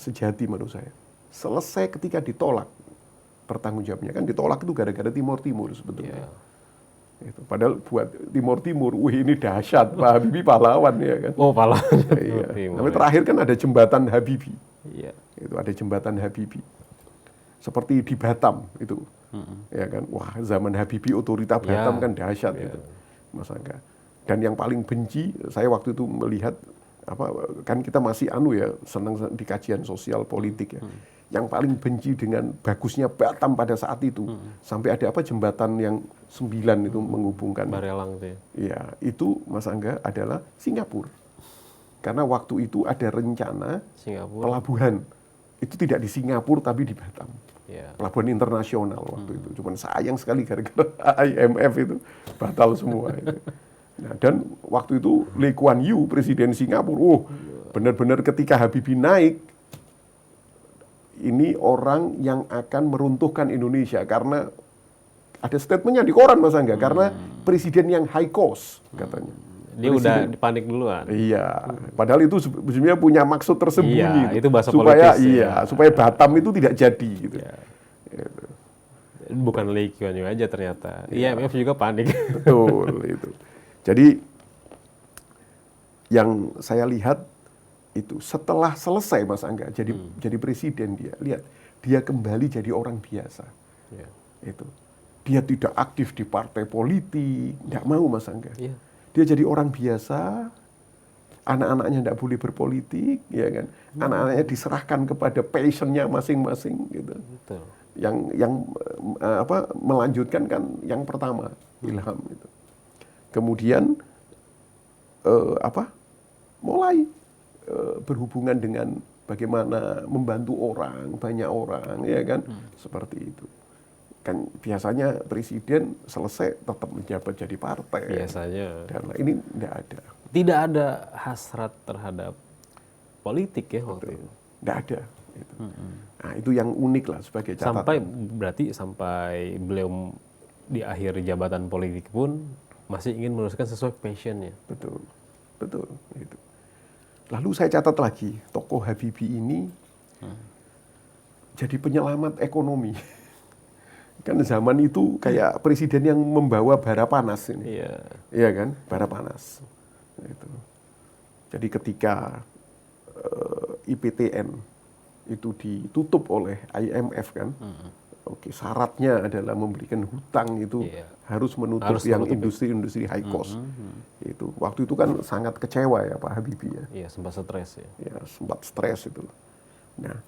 B: sejati menurut saya. Selesai ketika ditolak, bertanggung jawabnya. Kan ditolak itu gara-gara Timur Timur sebetulnya. Itu. Padahal buat Timur Timur, wih ini dahsyat, Pak Habibie pahlawan ya kan.
A: Oh pahlawan.
B: Iya. Tapi terakhir kan ada jembatan Habibie.
A: Iya.
B: Itu ada jembatan Habibie. Seperti di Batam itu, ya kan. Wah zaman Habibie otorita Batam kan dahsyat itu, Mas Angga. Dan yang paling benci, saya waktu itu melihat kan kita masih senang di kajian sosial politik ya. Yang paling benci dengan bagusnya Batam pada saat itu, sampai ada jembatan yang 9 itu menghubungkan.
A: Barelang itu ya.
B: Iya, itu Mas Angga adalah Singapura. Karena waktu itu ada rencana pelabuhan. Itu tidak di Singapura tapi di Batam. Pelabuhan internasional waktu itu. Cuman sayang sekali gara-gara IMF itu batal semua itu. Nah, dan waktu itu Lee Kuan Yew, presiden Singapura, benar-benar ketika Habibie naik, ini orang yang akan meruntuhkan Indonesia karena ada statementnya di koran Mas Angga, karena presiden yang high cost katanya.
A: Dia udah panik duluan.
B: Iya, padahal itu sebenarnya punya maksud tersembunyi.
A: Iya, itu bahasa
B: supaya
A: politis.
B: Supaya Batam itu tidak jadi gitu. Gitu.
A: Bukan Lee Kuan Yew aja ternyata. IMF juga panik.
B: Betul itu. Jadi yang saya lihat itu setelah selesai Mas Angga jadi presiden, dia kembali jadi orang biasa. Itu. Dia tidak aktif di partai politik, tidak mau Mas Angga. Dia jadi orang biasa, anak-anaknya tidak boleh berpolitik, ya kan? Anak-anaknya diserahkan kepada passionnya masing-masing, gitu.
A: Betul.
B: Yang melanjutkan kan yang pertama, Ilham itu. Kemudian mulai berhubungan dengan bagaimana membantu orang, banyak orang, ya kan? Seperti itu. Kan biasanya presiden selesai tetap menjabat jadi partai.
A: Biasanya.
B: Dan ini tidak ada.
A: Tidak ada hasrat terhadap politik ya waktu itu.
B: Tidak ada. Gitu. Nah, itu yang unik lah sebagai catatan.
A: Sampai beliau di akhir jabatan politik pun masih ingin meneruskan sesuai passionnya.
B: Betul. Gitu. Lalu saya catat lagi, tokoh Habibie ini jadi penyelamat ekonomi. Kan zaman itu kayak presiden yang membawa bara panas ini. Iya kan, bara panas. Gitu. Jadi ketika IPTN itu ditutup oleh IMF kan, syaratnya adalah memberikan hutang itu harus menutup industri-industri high cost. Itu waktu itu kan sangat kecewa ya Pak Habibie ya.
A: Iya, sempat stres ya.
B: Ya, sempat stres itu. Nah,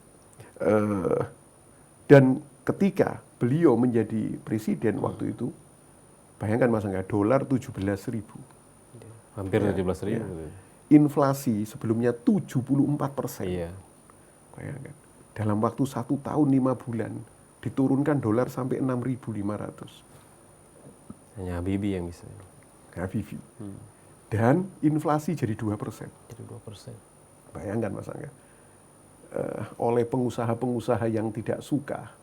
B: dan ketika beliau menjadi presiden waktu itu, bayangkan Mas Angga, dolar 17.000.
A: Hampir 17.000.
B: Inflasi sebelumnya 74%.
A: Iya.
B: Bayangkan, dalam waktu 1 tahun 5 bulan diturunkan dolar sampai 6.500.
A: Hanya Habibie yang bisa.
B: Habibie. Dan inflasi jadi 2%.
A: Jadi 2%.
B: Bayangkan Mas Angga. Oleh pengusaha-pengusaha yang tidak suka,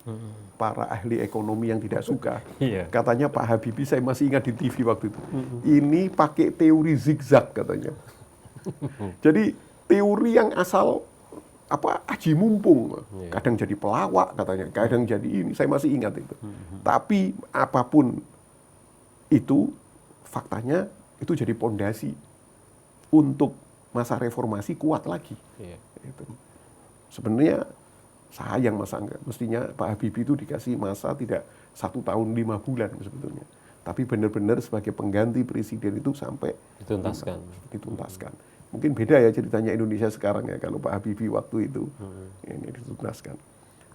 B: para ahli ekonomi yang tidak suka, katanya Pak Habibie, saya masih ingat di TV waktu itu, ini pakai teori zigzag katanya. Jadi teori yang asal aji mumpung, kadang jadi pelawak katanya, kadang jadi ini, saya masih ingat itu. Tapi apapun itu, faktanya itu jadi pondasi untuk masa reformasi kuat lagi. Itu. Sebenarnya sayang Mas Angga, mestinya Pak Habibie itu dikasih masa tidak 1 tahun 5 bulan sebetulnya. Tapi benar-benar sebagai pengganti presiden itu sampai dituntaskan. Mungkin beda ya ceritanya Indonesia sekarang ya, kalau Pak Habibie waktu itu ini dituntaskan.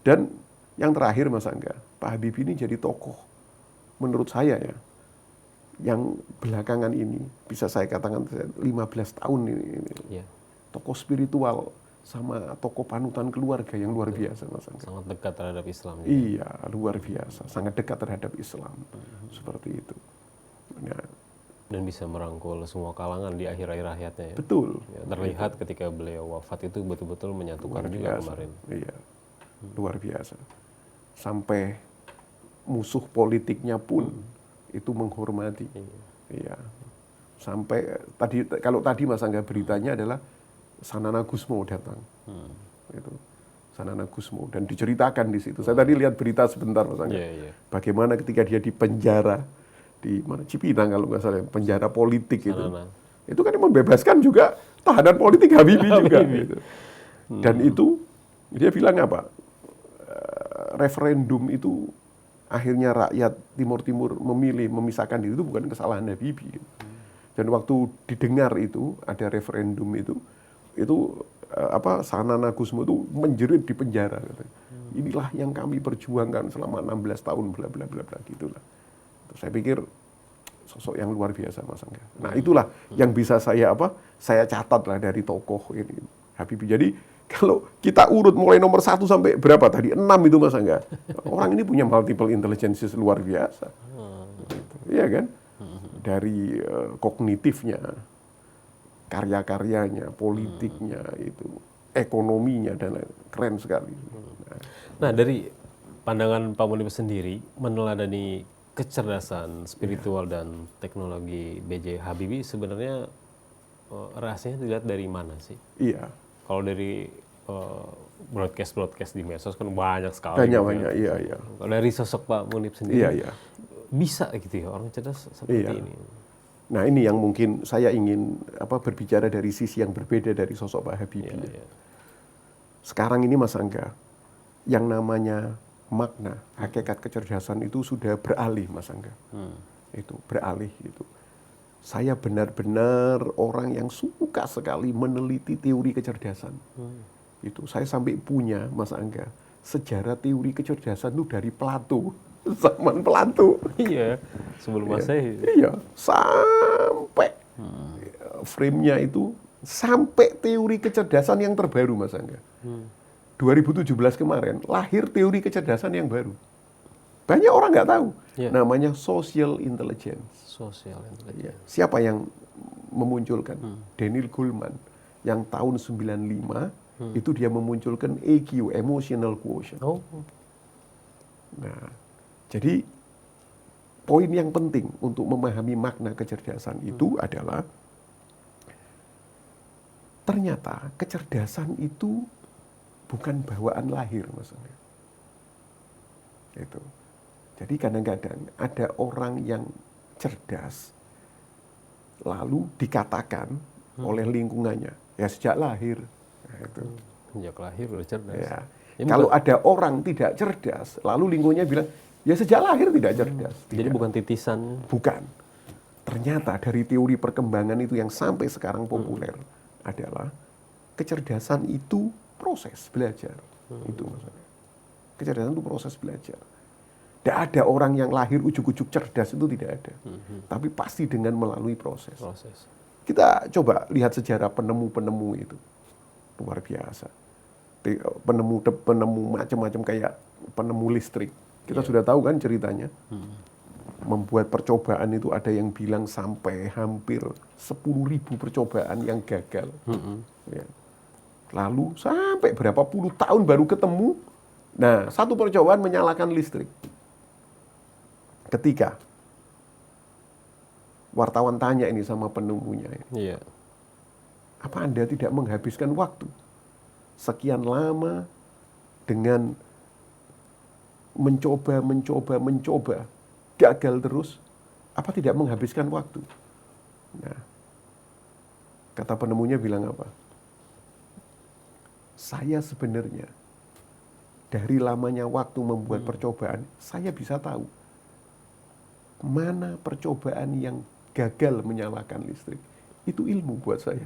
B: Dan yang terakhir Mas Angga, Pak Habibie ini jadi tokoh menurut saya ya, yang belakangan ini bisa saya katakan 15 tahun ini. Tokoh spiritual sama tokoh panutan keluarga yang luar biasa Mas Angga.
A: Sangat dekat terhadap Islam.
B: Iya, luar biasa, sangat dekat terhadap Islam. Seperti itu. Nah,
A: dan bisa merangkul semua kalangan di akhir-akhir hayatnya ya.
B: Betul.
A: Ya, terlihat ketika beliau wafat itu betul-betul menyatukan juga kemarin.
B: Iya. Luar biasa. Sampai musuh politiknya pun itu menghormati. Iya. Sampai kalau tadi Mas Angga beritanya adalah Sanana Gusmo datang. Itu Sanana Gusmo dan diceritakan di situ. Saya tadi lihat berita sebentar Mas Angga. Bagaimana ketika dia di penjara di mana Cipinang kalau nggak salah, penjara politik
A: Sanana.
B: itu kan membebaskan juga tahanan politik Habibie juga. Gitu. Dan itu dia bilang apa? Referendum itu akhirnya rakyat Timur Timur memilih memisahkan diri itu bukan kesalahan Habibie. Gitu. Dan waktu didengar itu ada referendum itu Sanana Gusmo itu menjerit di penjara. Inilah yang kami perjuangkan selama 16 tahun bla bla bla bla gitulah. Saya pikir sosok yang luar biasa Mas Angga. Nah itulah yang bisa saya catat lah dari tokoh ini Habibie. Jadi kalau kita urut mulai nomor 1 sampai berapa tadi 6 itu Mas Angga, orang ini punya multiple intelligences luar biasa, iya kan? Dari kognitifnya, karya-karyanya, politiknya itu, ekonominya dan lain keren sekali.
A: Nah dari pandangan Pak Munib sendiri meneladani kecerdasan spiritual dan teknologi B.J. Habibie sebenarnya rahasianya dilihat dari mana sih?
B: Iya.
A: Kalau dari broadcast di medsos kan banyak sekali.
B: Banyak, iya.
A: Kalau dari sosok Pak Munib sendiri,
B: iya.
A: Bisa gitu ya orang cerdas seperti ini.
B: Nah ini yang mungkin saya ingin berbicara dari sisi yang berbeda dari sosok Pak Habibie.
A: Iya.
B: Sekarang ini Mas Angga, yang namanya makna, hakikat kecerdasan itu sudah beralih Mas Angga. Itu beralih itu. Saya benar-benar orang yang suka sekali meneliti teori kecerdasan. Itu saya sampai punya Mas Angga sejarah teori kecerdasan itu dari Plato, zaman Plato.
A: Iya, sebelum Masehi.
B: Iya, sampai frame-nya itu sampai teori kecerdasan yang terbaru Mas Angga. 2017 kemarin lahir teori kecerdasan yang baru. Banyak orang nggak tahu. Namanya social intelligence.
A: Social intelligence.
B: Siapa yang memunculkan? Daniel Goleman. Yang tahun 95 itu dia memunculkan EQ, emotional quotient. Nah, jadi poin yang penting untuk memahami makna kecerdasan itu adalah ternyata kecerdasan itu bukan bawaan lahir, Mas. Itu. Jadi kadang-kadang ada orang yang cerdas, lalu dikatakan oleh lingkungannya, ya sejak lahir. Nah, itu.
A: Sejak lahir udah cerdas.
B: Ya. Kalau ada orang tidak cerdas, lalu lingkungannya bilang, ya sejak lahir tidak cerdas.
A: Jadi bukan titisan.
B: Bukan. Ternyata dari teori perkembangan itu yang sampai sekarang populer adalah kecerdasan itu proses belajar. Itu maksudnya. Kecerdasan itu proses belajar. Tidak ada orang yang lahir ujuk-ujuk cerdas, itu tidak ada. Tapi pasti dengan melalui proses. Kita coba lihat sejarah penemu-penemu itu. Luar biasa. Penemu macam-macam kayak penemu listrik. Kita sudah tahu kan ceritanya. Membuat percobaan itu ada yang bilang sampai hampir 10.000 percobaan yang gagal. Ya. Lalu sampai berapa puluh tahun baru ketemu. Nah, satu percobaan menyalakan listrik. Ketika wartawan tanya ini sama penemunya, apa Anda tidak menghabiskan waktu sekian lama dengan mencoba, gagal terus, apa tidak menghabiskan waktu? Nah, kata penemunya bilang apa? Saya sebenarnya dari lamanya waktu membuat percobaan, saya bisa tahu mana percobaan yang gagal menyalakan listrik. Itu ilmu buat saya.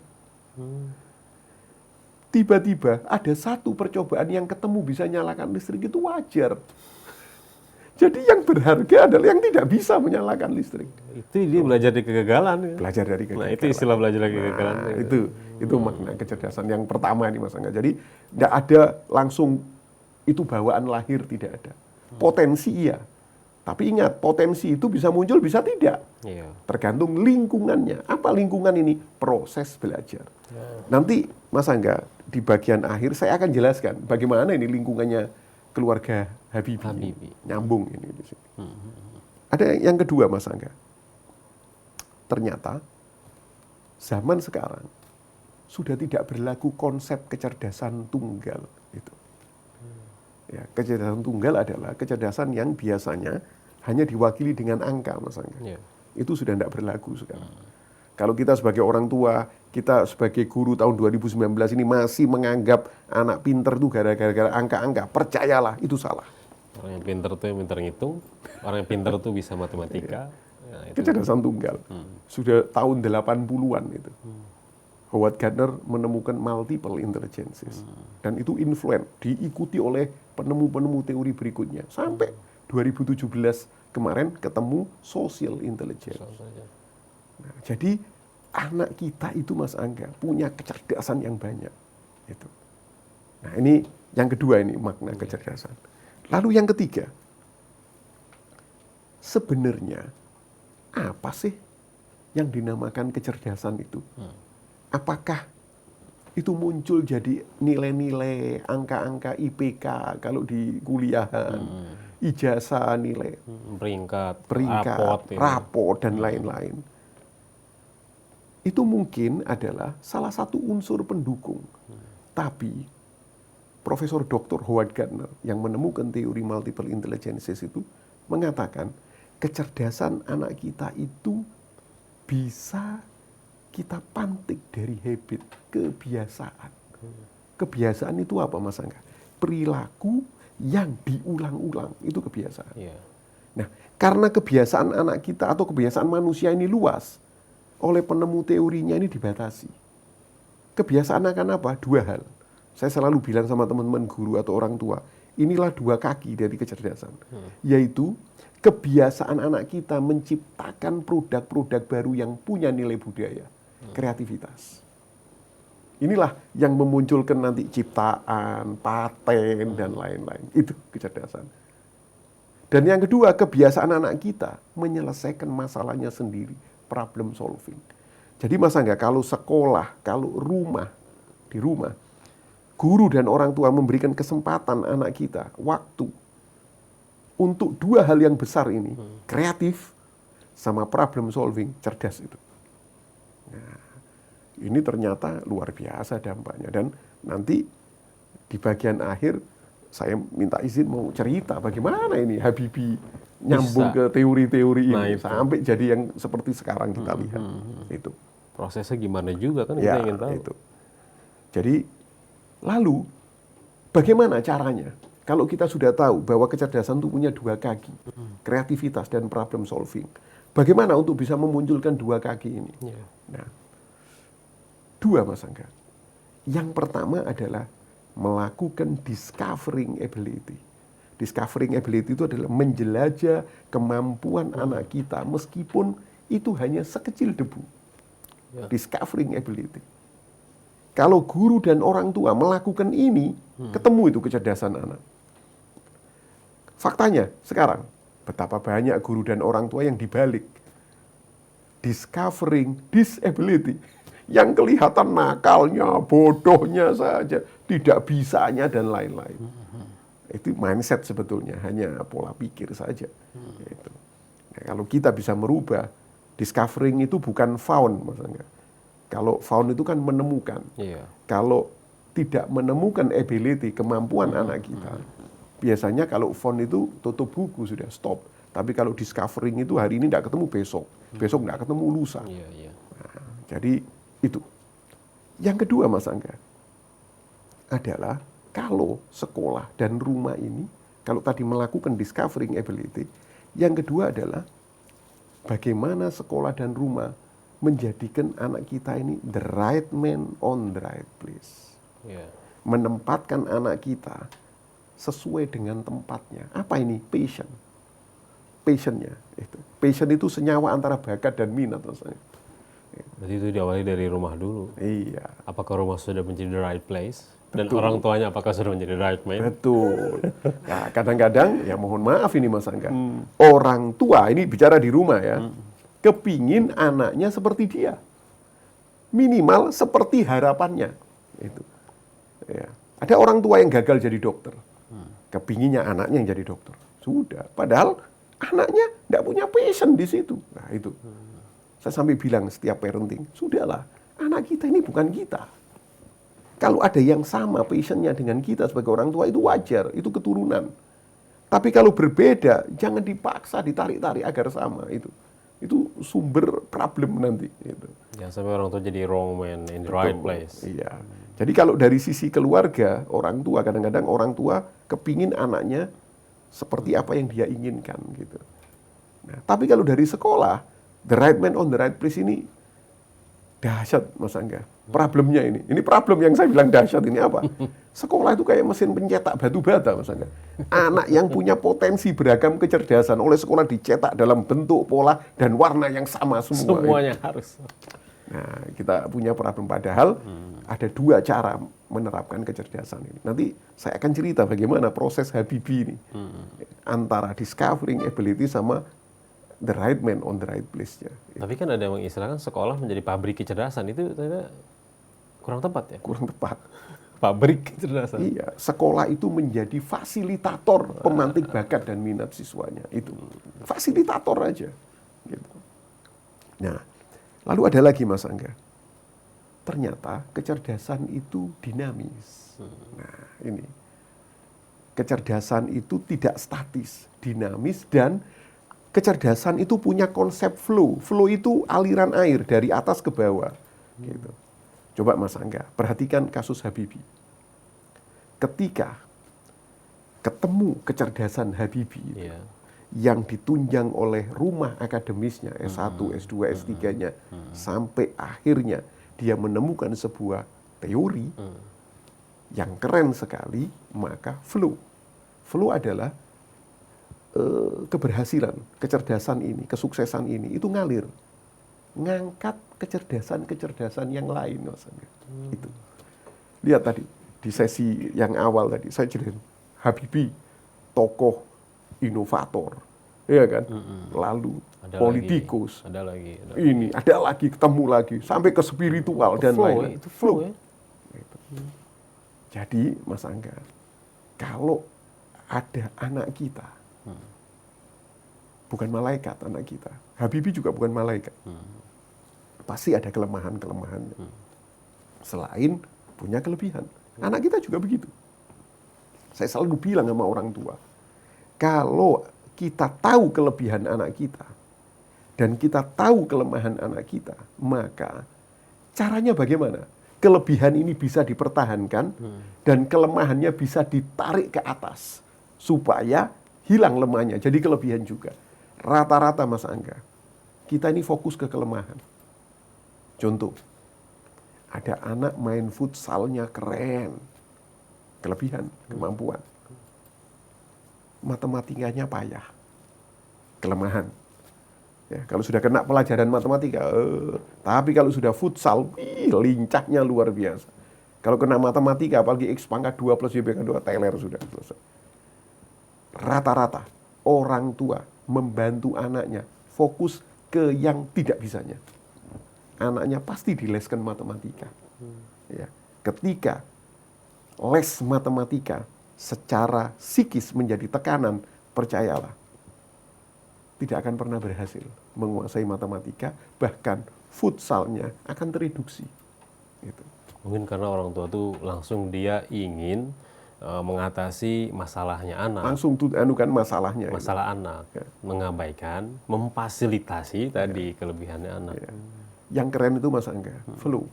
B: Tiba-tiba ada satu percobaan yang ketemu bisa nyalakan listrik, itu wajar. Jadi yang berharga adalah yang tidak bisa menyalakan listrik.
A: Itu dia belajar dari kegagalan.
B: Belajar dari kegagalan.
A: Nah, itu istilah belajar dari kegagalan.
B: Nah, itu makna kecerdasan yang pertama ini Mas Angga. Jadi tidak ada langsung itu bawaan lahir, tidak ada. Potensi iya. Tapi ingat, potensi itu bisa muncul, bisa tidak. Tergantung lingkungannya. Apa lingkungan ini? Proses belajar. Nanti Mas Angga, di bagian akhir saya akan jelaskan bagaimana ini lingkungannya keluarga Habibie. Nyambung ini di sini. Ada yang kedua, Mas Angga. Ternyata zaman sekarang sudah tidak berlaku konsep kecerdasan tunggal itu. Ya, kecerdasan tunggal adalah kecerdasan yang biasanya hanya diwakili dengan angka, Mas Angga.
A: Yeah.
B: Itu sudah tidak berlaku sekarang. Kalau kita sebagai orang tua, kita sebagai guru tahun 2019 ini masih menganggap anak pinter itu gara-gara angka-angka, percayalah itu salah.
A: Orang yang pinter itu yang pinter ngitung, orang yang pinter itu bisa matematika. Ya, itu.
B: Kecerdasan tunggal. Sudah tahun 80-an itu. Howard Gardner menemukan multiple intelligences. Dan itu influen, diikuti oleh penemu-penemu teori berikutnya. Sampai 2017 kemarin ketemu social intelligence. Nah, jadi anak kita itu, Mas Angga, punya kecerdasan yang banyak. Itu. Nah, ini yang kedua, ini makna kecerdasan. Lalu yang ketiga, sebenarnya apa sih yang dinamakan kecerdasan itu? Apakah itu muncul jadi nilai-nilai, angka-angka IPK kalau di kuliahan, ijazah nilai,
A: peringkat,
B: raport dan lain-lain. Itu mungkin adalah salah satu unsur pendukung. Tapi Profesor Dr. Howard Gardner yang menemukan teori multiple intelligences itu mengatakan kecerdasan anak kita itu bisa kita pantik dari habit, kebiasaan. Kebiasaan itu apa, Mas Angga? Perilaku yang diulang-ulang, itu kebiasaan.
A: Yeah.
B: Nah, karena kebiasaan anak kita atau kebiasaan manusia ini luas, oleh penemu teorinya ini dibatasi. Kebiasaan akan apa? Dua hal. Saya selalu bilang sama teman-teman guru atau orang tua, inilah dua kaki dari kecerdasan. Yaitu kebiasaan anak kita menciptakan produk-produk baru yang punya nilai budaya. Kreativitas. Inilah yang memunculkan nanti ciptaan, paten, dan lain-lain. Itu kecerdasan. Dan yang kedua, kebiasaan anak kita menyelesaikan masalahnya sendiri. Problem solving. Jadi Mas Angga, kalau sekolah, kalau di rumah, guru dan orang tua memberikan kesempatan anak kita, waktu, untuk dua hal yang besar ini, kreatif sama problem solving, cerdas itu. Nah, ini ternyata luar biasa dampaknya. Dan nanti di bagian akhir saya minta izin mau cerita bagaimana ini Habibie nyambung ke teori-teori ini sampai jadi yang seperti sekarang kita lihat. Itu
A: prosesnya gimana juga kan
B: ya,
A: kita ingin tahu.
B: Itu. Jadi lalu bagaimana caranya? Kalau kita sudah tahu bahwa kecerdasan itu punya dua kaki, kreativitas dan problem solving. Bagaimana untuk bisa memunculkan dua kaki ini?
A: Yeah.
B: Nah, dua, Mas Angga. Yang pertama adalah melakukan discovering ability. Discovering ability itu adalah menjelajah kemampuan anak kita meskipun itu hanya sekecil debu. Yeah. Discovering ability. Kalau guru dan orang tua melakukan ini, ketemu itu kecerdasan anak. Faktanya sekarang, betapa banyak guru dan orang tua yang dibalik. Discovering disability. Yang kelihatan nakalnya, bodohnya saja, tidak bisanya dan lain-lain. Itu mindset sebetulnya, hanya pola pikir saja. Gitu. Nah, kalau kita bisa merubah, discovering itu bukan found, Mas Angga. Kalau found itu kan menemukan.
A: Yeah.
B: Kalau tidak menemukan ability, kemampuan anak kita, biasanya kalau found itu tutup buku, sudah stop. Tapi kalau discovering itu hari ini tidak ketemu besok. Besok tidak ketemu lusa.
A: Yeah.
B: Nah, jadi itu. Yang kedua, Mas Angga, adalah kalau sekolah dan rumah ini, kalau tadi melakukan discovering ability, yang kedua adalah bagaimana sekolah dan rumah menjadikan anak kita ini the right man on the right place.
A: Yeah.
B: Menempatkan anak kita sesuai dengan tempatnya. Apa ini? Passion. Passionnya. Passion itu senyawa antara bakat dan minat.
A: Berarti itu diawali dari rumah dulu.
B: Iya.
A: Apakah rumah sudah menjadi the right place? Dan
B: Betul.
A: orang tuanya apakah sudah menjadi the right man?
B: Betul. Nah, kadang-kadang, ya mohon maaf ini Mas Angga. Orang tua, ini bicara di rumah ya, kepingin anaknya seperti dia. Minimal seperti harapannya. Itu. Ya. Ada orang tua yang gagal jadi dokter. Kepinginnya anaknya yang jadi dokter. Sudah. Padahal anaknya tidak punya passion di situ. Nah itu, saya sampai bilang setiap parenting, sudahlah, anak kita ini bukan kita. Kalau ada yang sama passionnya dengan kita sebagai orang tua itu wajar, itu keturunan. Tapi kalau berbeda, jangan dipaksa, ditarik-tarik agar sama itu. Itu sumber problem nanti. Gitu.
A: Ya, sampai orang tua jadi wrong man in the right place.
B: Iya. Jadi kalau dari sisi keluarga, orang tua kadang-kadang orang tua kepingin anaknya seperti apa yang dia inginkan gitu. Nah, tapi kalau dari sekolah, the right man on the right place ini dahsyat Mas Angga. Problemnya ini problem yang saya bilang dahsyat ini apa? Sekolah itu kayak mesin pencetak batu bata Mas Angga. Anak yang punya potensi beragam kecerdasan oleh sekolah dicetak dalam bentuk, pola, dan warna yang sama semua.
A: Semuanya harus.
B: Nah, kita punya problem padahal ada dua cara menerapkan kecerdasan ini. Nanti saya akan cerita bagaimana proses Habibie ini antara discovering ability sama the right man on the right place-nya.
A: Tapi kan ada yang mengistilahkan sekolah menjadi pabrik kecerdasan, itu ternyata kurang tepat ya?
B: Kurang tepat.
A: Pabrik kecerdasan.
B: Iya, sekolah itu menjadi fasilitator pemantik bakat dan minat siswanya. Itu fasilitator aja. Gitu. Nah, lalu ada lagi Mas Angga. Ternyata kecerdasan itu dinamis. Nah, ini. Kecerdasan itu tidak statis, dinamis, dan kecerdasan itu punya konsep flow. Flow itu aliran air dari atas ke bawah. Gitu. Coba Mas Angga, perhatikan kasus Habibie. Ketika ketemu kecerdasan Habibie yang ditunjang oleh rumah akademisnya, S1, S2, S3-nya, sampai akhirnya dia menemukan sebuah teori yang keren sekali, maka flow. Flow adalah keberhasilan, kecerdasan ini, kesuksesan ini, itu ngalir. Ngangkat kecerdasan-kecerdasan yang lain. Itu. Lihat tadi, di sesi yang awal tadi, saya ceritain Habibie, tokoh inovator, ya kan? Lalu
A: ada
B: politikus,
A: lagi.
B: Ini ada lagi, ketemu lagi, sampai ke spiritual dan lain-lain.
A: Itu flow ya?
B: Gitu. Jadi Mas Angga, kalau ada anak kita, bukan malaikat anak kita, Habibie juga bukan malaikat, pasti ada kelemahan-kelemahannya. Selain punya kelebihan, anak kita juga begitu. Saya selalu bilang sama orang tua, kalau kita tahu kelebihan anak kita dan kita tahu kelemahan anak kita, maka caranya bagaimana? Kelebihan ini bisa dipertahankan dan kelemahannya bisa ditarik ke atas supaya hilang lemahnya, jadi kelebihan juga. Rata-rata Mas Angga, kita ini fokus ke kelemahan. Contoh, ada anak main futsalnya keren, kelebihan, kemampuan. Matematikanya payah, kelemahan. Ya, kalau sudah kena pelajaran matematika, tapi kalau sudah futsal, lincahnya luar biasa. Kalau kena matematika, apalagi X pangkat 2 plus Y pangkat 2, teler sudah selesai. Rata-rata orang tua membantu anaknya fokus ke yang tidak bisanya. Anaknya pasti dileskan matematika. Ya. Ketika les matematika secara psikis menjadi tekanan, percayalah, tidak akan pernah berhasil menguasai matematika, bahkan futsalnya akan tereduksi. Gitu.
A: Mungkin karena orang tua tuh langsung dia ingin mengatasi masalahnya anak.
B: Langsung tuh anukan masalahnya.
A: Masalah anak. Ya. Mengabaikan, memfasilitasi tadi kelebihannya anak.
B: Ya. Yang keren itu Mas Angga, flow.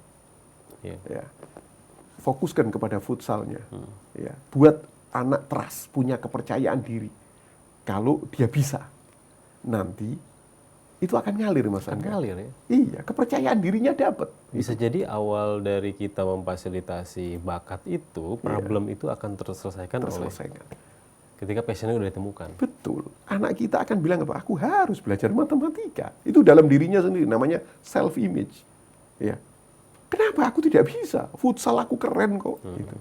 B: Ya. Fokuskan kepada futsalnya. Ya. Buat anak trust, punya kepercayaan diri. Kalau dia bisa, nanti itu akan ngalir Mas Angga.
A: Ngalir ya?
B: Iya, kepercayaan dirinya dapat.
A: Bisa jadi awal dari kita memfasilitasi bakat itu, problem itu akan terselesaikan oleh ketika passionnya udah ditemukan.
B: Betul. Anak kita akan bilang apa? Aku harus belajar matematika. Itu dalam dirinya sendiri, namanya self image. Ya. Kenapa aku tidak bisa? Futsal aku keren kok. Gitu.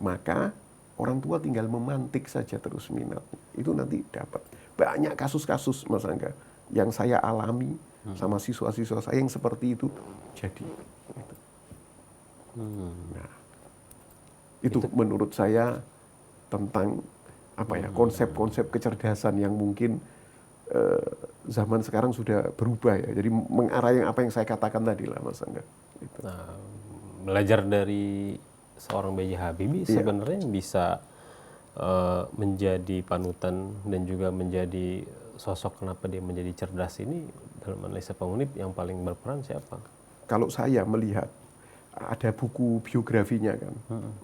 B: Maka orang tua tinggal memantik saja terus minatnya. Itu nanti dapat. Banyak kasus-kasus Mas Angga yang saya alami sama siswa-siswa saya yang seperti itu jadi. Gitu. Nah, itu menurut saya tentang konsep-konsep kecerdasan yang mungkin zaman sekarang sudah berubah ya. Jadi mengarah yang apa yang saya katakan tadi lah, Mas Angga. Gitu.
A: Nah, belajar dari seorang B.J. Habibie sebenarnya bisa menjadi panutan dan juga menjadi sosok kenapa dia menjadi cerdas ini dalam analisa Pak Munib yang paling berperan siapa?
B: Kalau saya melihat ada buku biografinya kan,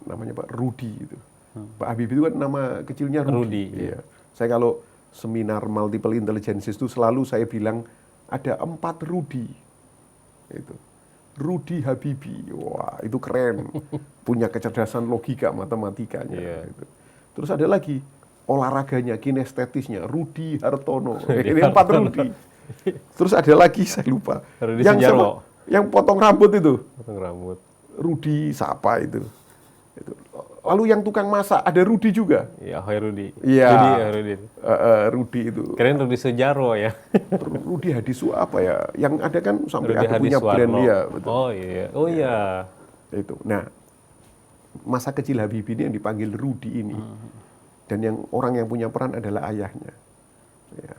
B: namanya Pak Rudi itu. Pak Habibie itu kan nama kecilnya Rudi. Iya. Saya kalau seminar multiple intelligences itu selalu saya bilang ada 4 Rudi. Itu. Rudi Habibie, wah itu keren, punya kecerdasan logika matematikanya.
A: Yeah.
B: Gitu. Terus ada lagi olahraganya, kinestetisnya, Rudi Hartono. Ini 4 Rudi. Terus ada lagi saya lupa,
A: Rudi
B: yang potong rambut itu.
A: Potong rambut.
B: Rudi siapa itu? Lalu yang tukang masak ada Rudi juga.
A: Ya, Rudi.
B: Iya.
A: Rudi.
B: Rudi itu.
A: Keren Rudi Sejaro ya.
B: Rudi Hadisu apa ya? Yang ada kan sampai
A: Rudi
B: ada punya brand dia. Betul.
A: Oh iya. Oh iya.
B: Itu. Nah, masa kecil Habibie ini yang dipanggil Rudi ini. Dan yang orang yang punya peran adalah ayahnya. Ya.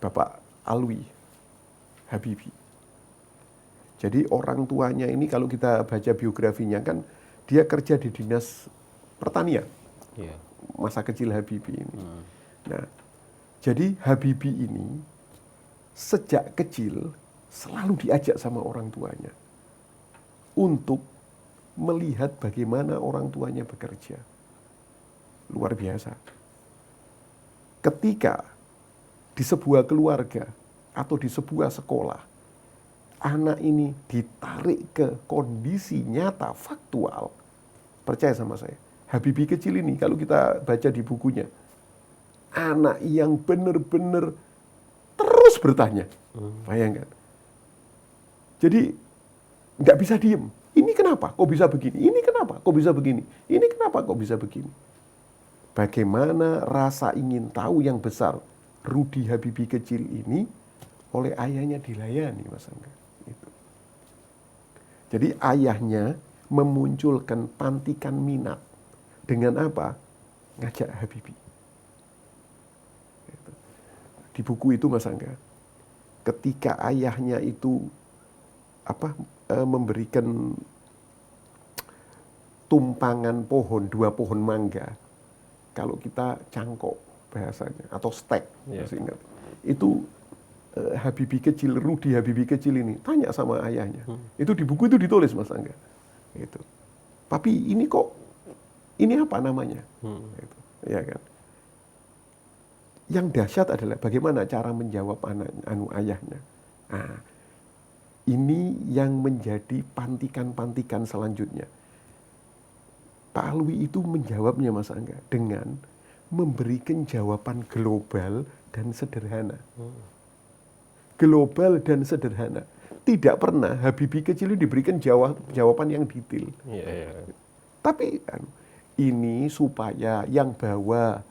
B: Bapak Alwi Habibie. Jadi orang tuanya ini kalau kita baca biografinya kan dia kerja di dinas pertanian.
A: Yeah.
B: Masa kecil Habibie ini. Nah, jadi Habibie ini sejak kecil selalu diajak sama orang tuanya untuk melihat bagaimana orang tuanya bekerja. Luar biasa. Ketika di sebuah keluarga atau di sebuah sekolah, anak ini ditarik ke kondisi nyata, faktual. Percaya sama saya. Habibie kecil ini, kalau kita baca di bukunya, anak yang benar-benar terus bertanya. Bayangkan. Jadi, nggak bisa diem. Ini kenapa? Kok bisa begini? Ini kenapa? Kok bisa begini? Ini kenapa? Kok bisa begini? Bagaimana rasa ingin tahu yang besar Rudi Habibie kecil ini oleh ayahnya dilayani, Mas Angga. Itu. Jadi ayahnya memunculkan pantikan minat dengan apa? Ngajak Habibie. Itu. Di buku itu, Mas Angga, ketika ayahnya itu memberikan tumpangan pohon, 2 pohon mangga, kalau kita cangkok bahasanya atau stek, masih ingat, itu Habibie kecil, Rudi Habibie kecil ini tanya sama ayahnya. Itu di buku itu ditulis, Mas Angga. Itu. Tapi ini kok, ini apa namanya? Itu. Ya kan. Yang dahsyat adalah bagaimana cara menjawab ayahnya. Nah, ini yang menjadi pantikan-pantikan selanjutnya. Pak Alwi itu menjawabnya, Mas Angga, dengan memberikan jawaban global dan sederhana. Global dan sederhana. Tidak pernah Habibie kecil ini diberikan jawaban yang detail. Tapi ini supaya yang bawah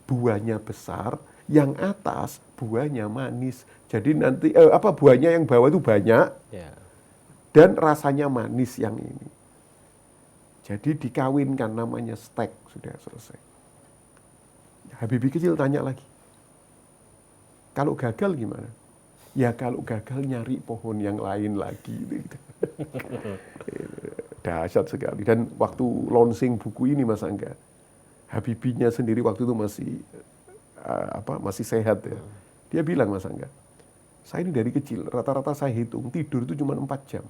B: buahnya besar, yang atas buahnya manis. Jadi nanti buahnya yang bawah itu banyak dan rasanya manis yang ini. Jadi dikawinkan, namanya stek, sudah selesai. Habibie kecil tanya lagi, kalau gagal gimana? Ya kalau gagal nyari pohon yang lain lagi. Dahsyat sekali. Dan waktu launching buku ini, Mas Angga, Habibie-nya sendiri waktu itu masih sehat ya. Dia bilang, Mas Angga, saya ini dari kecil, rata-rata saya hitung, tidur itu cuma 4 jam.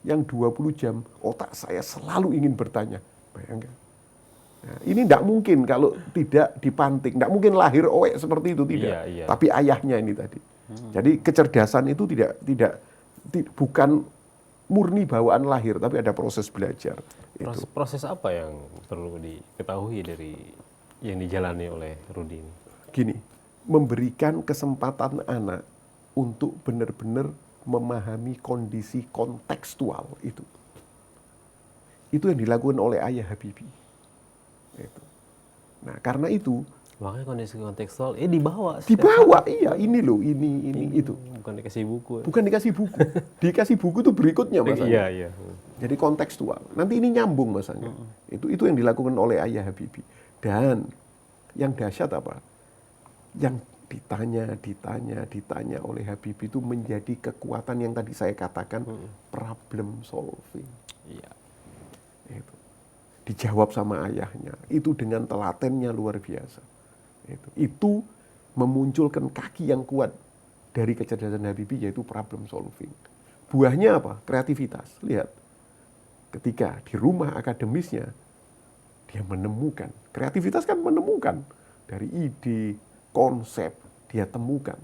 B: Yang 20 jam, otak saya selalu ingin bertanya. Bayangkan. Nah, ini tidak mungkin kalau tidak dipantik. Tidak mungkin lahir oek seperti itu, tidak.
A: Iya.
B: Tapi ayahnya ini tadi. Jadi kecerdasan itu bukan murni bawaan lahir, tapi ada proses belajar.
A: Proses apa yang perlu diketahui dari yang dijalani oleh Rudi ini?
B: Gini, memberikan kesempatan anak untuk benar-benar memahami kondisi kontekstual itu. Itu yang dilakukan oleh ayah Habibie. Itu. Nah, karena itu
A: makanya kondisi kontekstual dibawa.
B: Dibawa, iya, ini loh, ini itu.
A: Bukan dikasih buku.
B: Bukan dikasih buku. Dikasih buku itu berikutnya, Mas Angga.
A: Iya.
B: Jadi kontekstual. Nanti ini nyambung, Mas Angga. Itu yang dilakukan oleh ayah Habibie. Dan Yang dahsyat apa? Yang ditanya oleh Habibie itu menjadi kekuatan yang tadi saya katakan problem solving.
A: Iya.
B: Dijawab sama ayahnya. Itu dengan telatennya luar biasa. Itu memunculkan kaki yang kuat dari kecerdasan Habibie, yaitu problem solving. Buahnya apa? Kreativitas. Lihat, ketika di rumah akademisnya, dia menemukan. Kreativitas kan menemukan. Dari ide, konsep, dia temukan.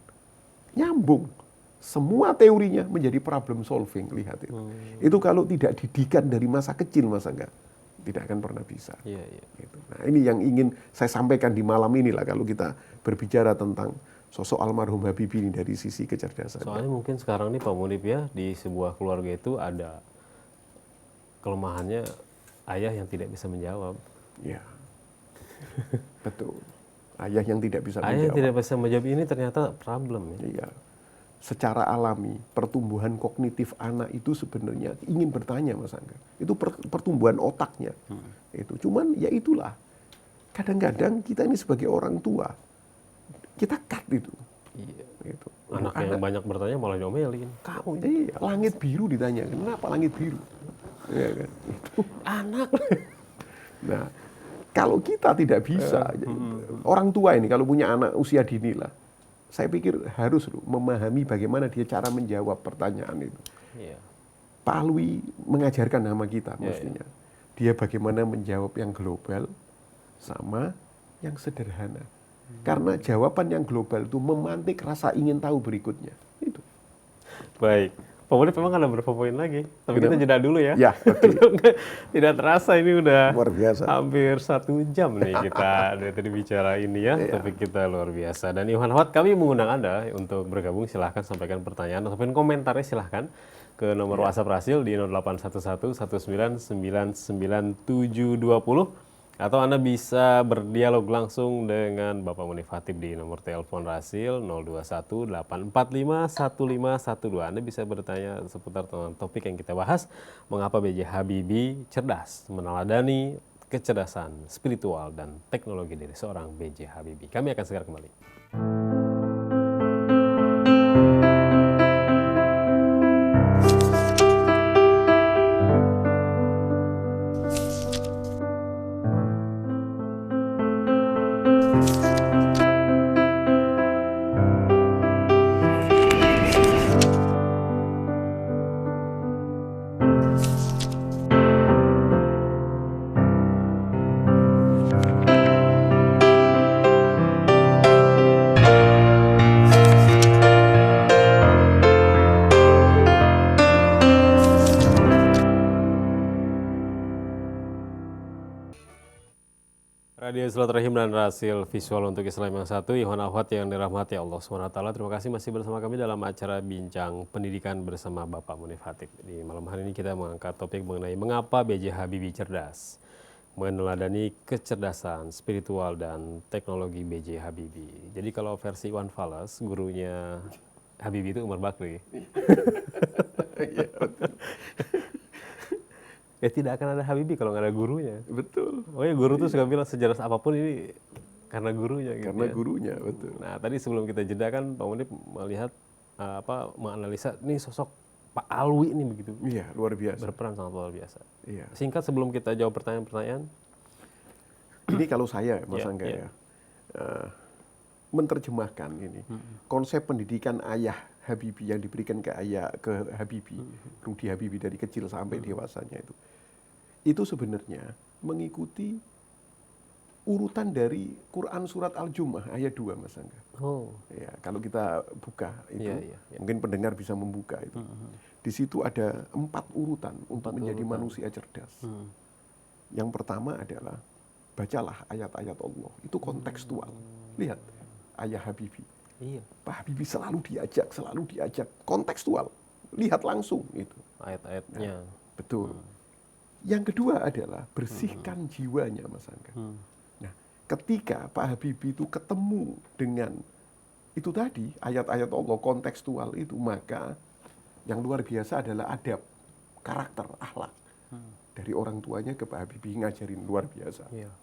B: Nyambung. Semua teorinya menjadi problem solving. Lihat itu. Itu kalau tidak didikan dari masa kecil, masa enggak? Tidak akan pernah bisa.
A: Iya, iya.
B: Gitu. Nah, ini yang ingin saya sampaikan di malam inilah kalau kita berbicara tentang sosok almarhum Habibie ini dari sisi kecerdasan.
A: Soalnya mungkin sekarang nih Pak Munib ya, di sebuah keluarga itu ada kelemahannya ayah yang tidak bisa menjawab.
B: Ya, betul. Ayah yang tidak bisa
A: Ayah yang
B: menjawab.
A: tidak bisa menjawab ini ternyata problem ya.
B: Iya. Secara alami, pertumbuhan kognitif anak itu sebenarnya ingin bertanya, Mas Angga. Itu pertumbuhan otaknya. Itu cuman ya itulah. Kadang-kadang kita ini sebagai orang tua, kita cut itu.
A: Iya.
B: Gitu.
A: Anaknya yang banyak bertanya malah diomelin. Kamu ini
B: Iya, langit biru ditanya, kenapa langit biru? Ya kan? Itu
A: anak.
B: Nah, kalau kita tidak bisa, orang tua ini kalau punya anak usia dini lah, saya pikir harus memahami bagaimana dia cara menjawab pertanyaan itu.
A: Iya.
B: Pak Alwi mengajarkan nama kita mestinya. Dia bagaimana menjawab yang global sama yang sederhana. Karena jawaban yang global itu memantik rasa ingin tahu berikutnya. Itu.
A: Baik. Pak Munib memang ada beberapa poin lagi, tapi kita jeda dulu ya.
B: Ya, betul.
A: Tidak terasa ini udah
B: Luar biasa.
A: hampir 1 jam nih kita dari tadi bicara ini ya, topik kita luar biasa. Dan Iwan Ahwat, kami mengundang Anda untuk bergabung, silahkan sampaikan pertanyaan ataupun komentarnya silahkan ke nomor WhatsApp Rasil di 0811 1999720. Atau Anda bisa berdialog langsung dengan Bapak Munif Khatib di nomor telepon Rasil 0218451512. Anda bisa bertanya seputar tentang topik yang kita bahas, mengapa B.J. Habibie cerdas, meneladani kecerdasan spiritual dan teknologi dari seorang B.J. Habibie. Kami akan segera kembali. Radio Silaturahim dan Rasil Visual untuk Islam yang satu, Iwan Ahwat yang dirahmati Allah SWT. Terima kasih masih bersama kami dalam acara Bincang Pendidikan bersama Bapak Munif Khatib. Di malam hari ini kita mengangkat topik mengenai mengapa B.J. Habibie cerdas, meneladani kecerdasan spiritual dan teknologi B.J. Habibie. Jadi kalau versi Iwan Fals, gurunya Habibie itu Umar Bakri. Ya tidak akan ada Habibie kalau nggak ada gurunya.
B: Betul.
A: Oh ya, guru tuh suka bilang sejarah apapun ini karena gurunya gitu.
B: Karena
A: ya.
B: gurunya, betul.
A: Nah, tadi sebelum kita jeda kan Pak Munib melihat menganalisa ini sosok Pak Alwi ini begitu.
B: Iya, luar biasa.
A: Berperan sangat luar biasa.
B: Iya.
A: Singkat sebelum kita jawab pertanyaan-pertanyaan.
B: Ini kalau saya, Mas Angga ya, menerjemahkan ini konsep pendidikan ayah Habibie yang diberikan ke Habibie, Rudi Habibie dari kecil sampai dewasanya itu sebenarnya mengikuti urutan dari Quran surat Al-Jumu'ah ayat 2, Mas Angga.
A: Oh.
B: Ya, kalau kita buka itu,
A: Iya.
B: mungkin pendengar bisa membuka itu. Di situ ada 4 urutan untuk menjadi manusia cerdas. Yang pertama adalah bacalah ayat-ayat Allah. Itu kontekstual. Lihat ayah Habibie.
A: Iya.
B: Pak Habibie selalu diajak kontekstual. Lihat langsung itu.
A: Ayat-ayatnya.
B: Betul. Yang kedua adalah bersihkan jiwanya, Mas Angga. Nah, ketika Pak Habibie itu ketemu dengan itu tadi ayat-ayat Allah kontekstual itu, maka yang luar biasa adalah adab, karakter, akhlak dari orang tuanya ke Pak Habibie ngajarin luar biasa.
A: Iya.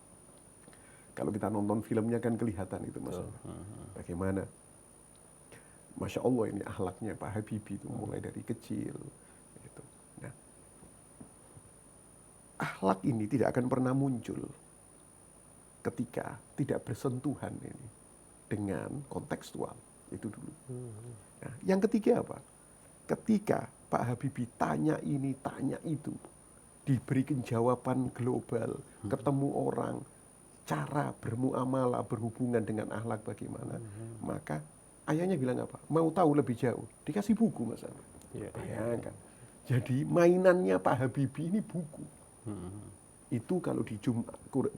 B: Kalau kita nonton filmnya kan kelihatan itu Mas. Bagaimana, Masya Allah ini akhlaknya Pak Habibie itu mulai dari kecil. Gitu. Nah, akhlak ini tidak akan pernah muncul ketika tidak bersentuhan ini dengan kontekstual. Itu dulu. Nah, yang ketiga apa? Ketika Pak Habibie tanya ini, tanya itu, diberikan jawaban global, ketemu orang, cara bermuamalah, berhubungan dengan akhlak bagaimana, maka ayahnya bilang apa? Mau tahu lebih jauh, dikasih buku Mas Andi. Bayangkan. Jadi mainannya Pak Habibie ini buku. Itu kalau di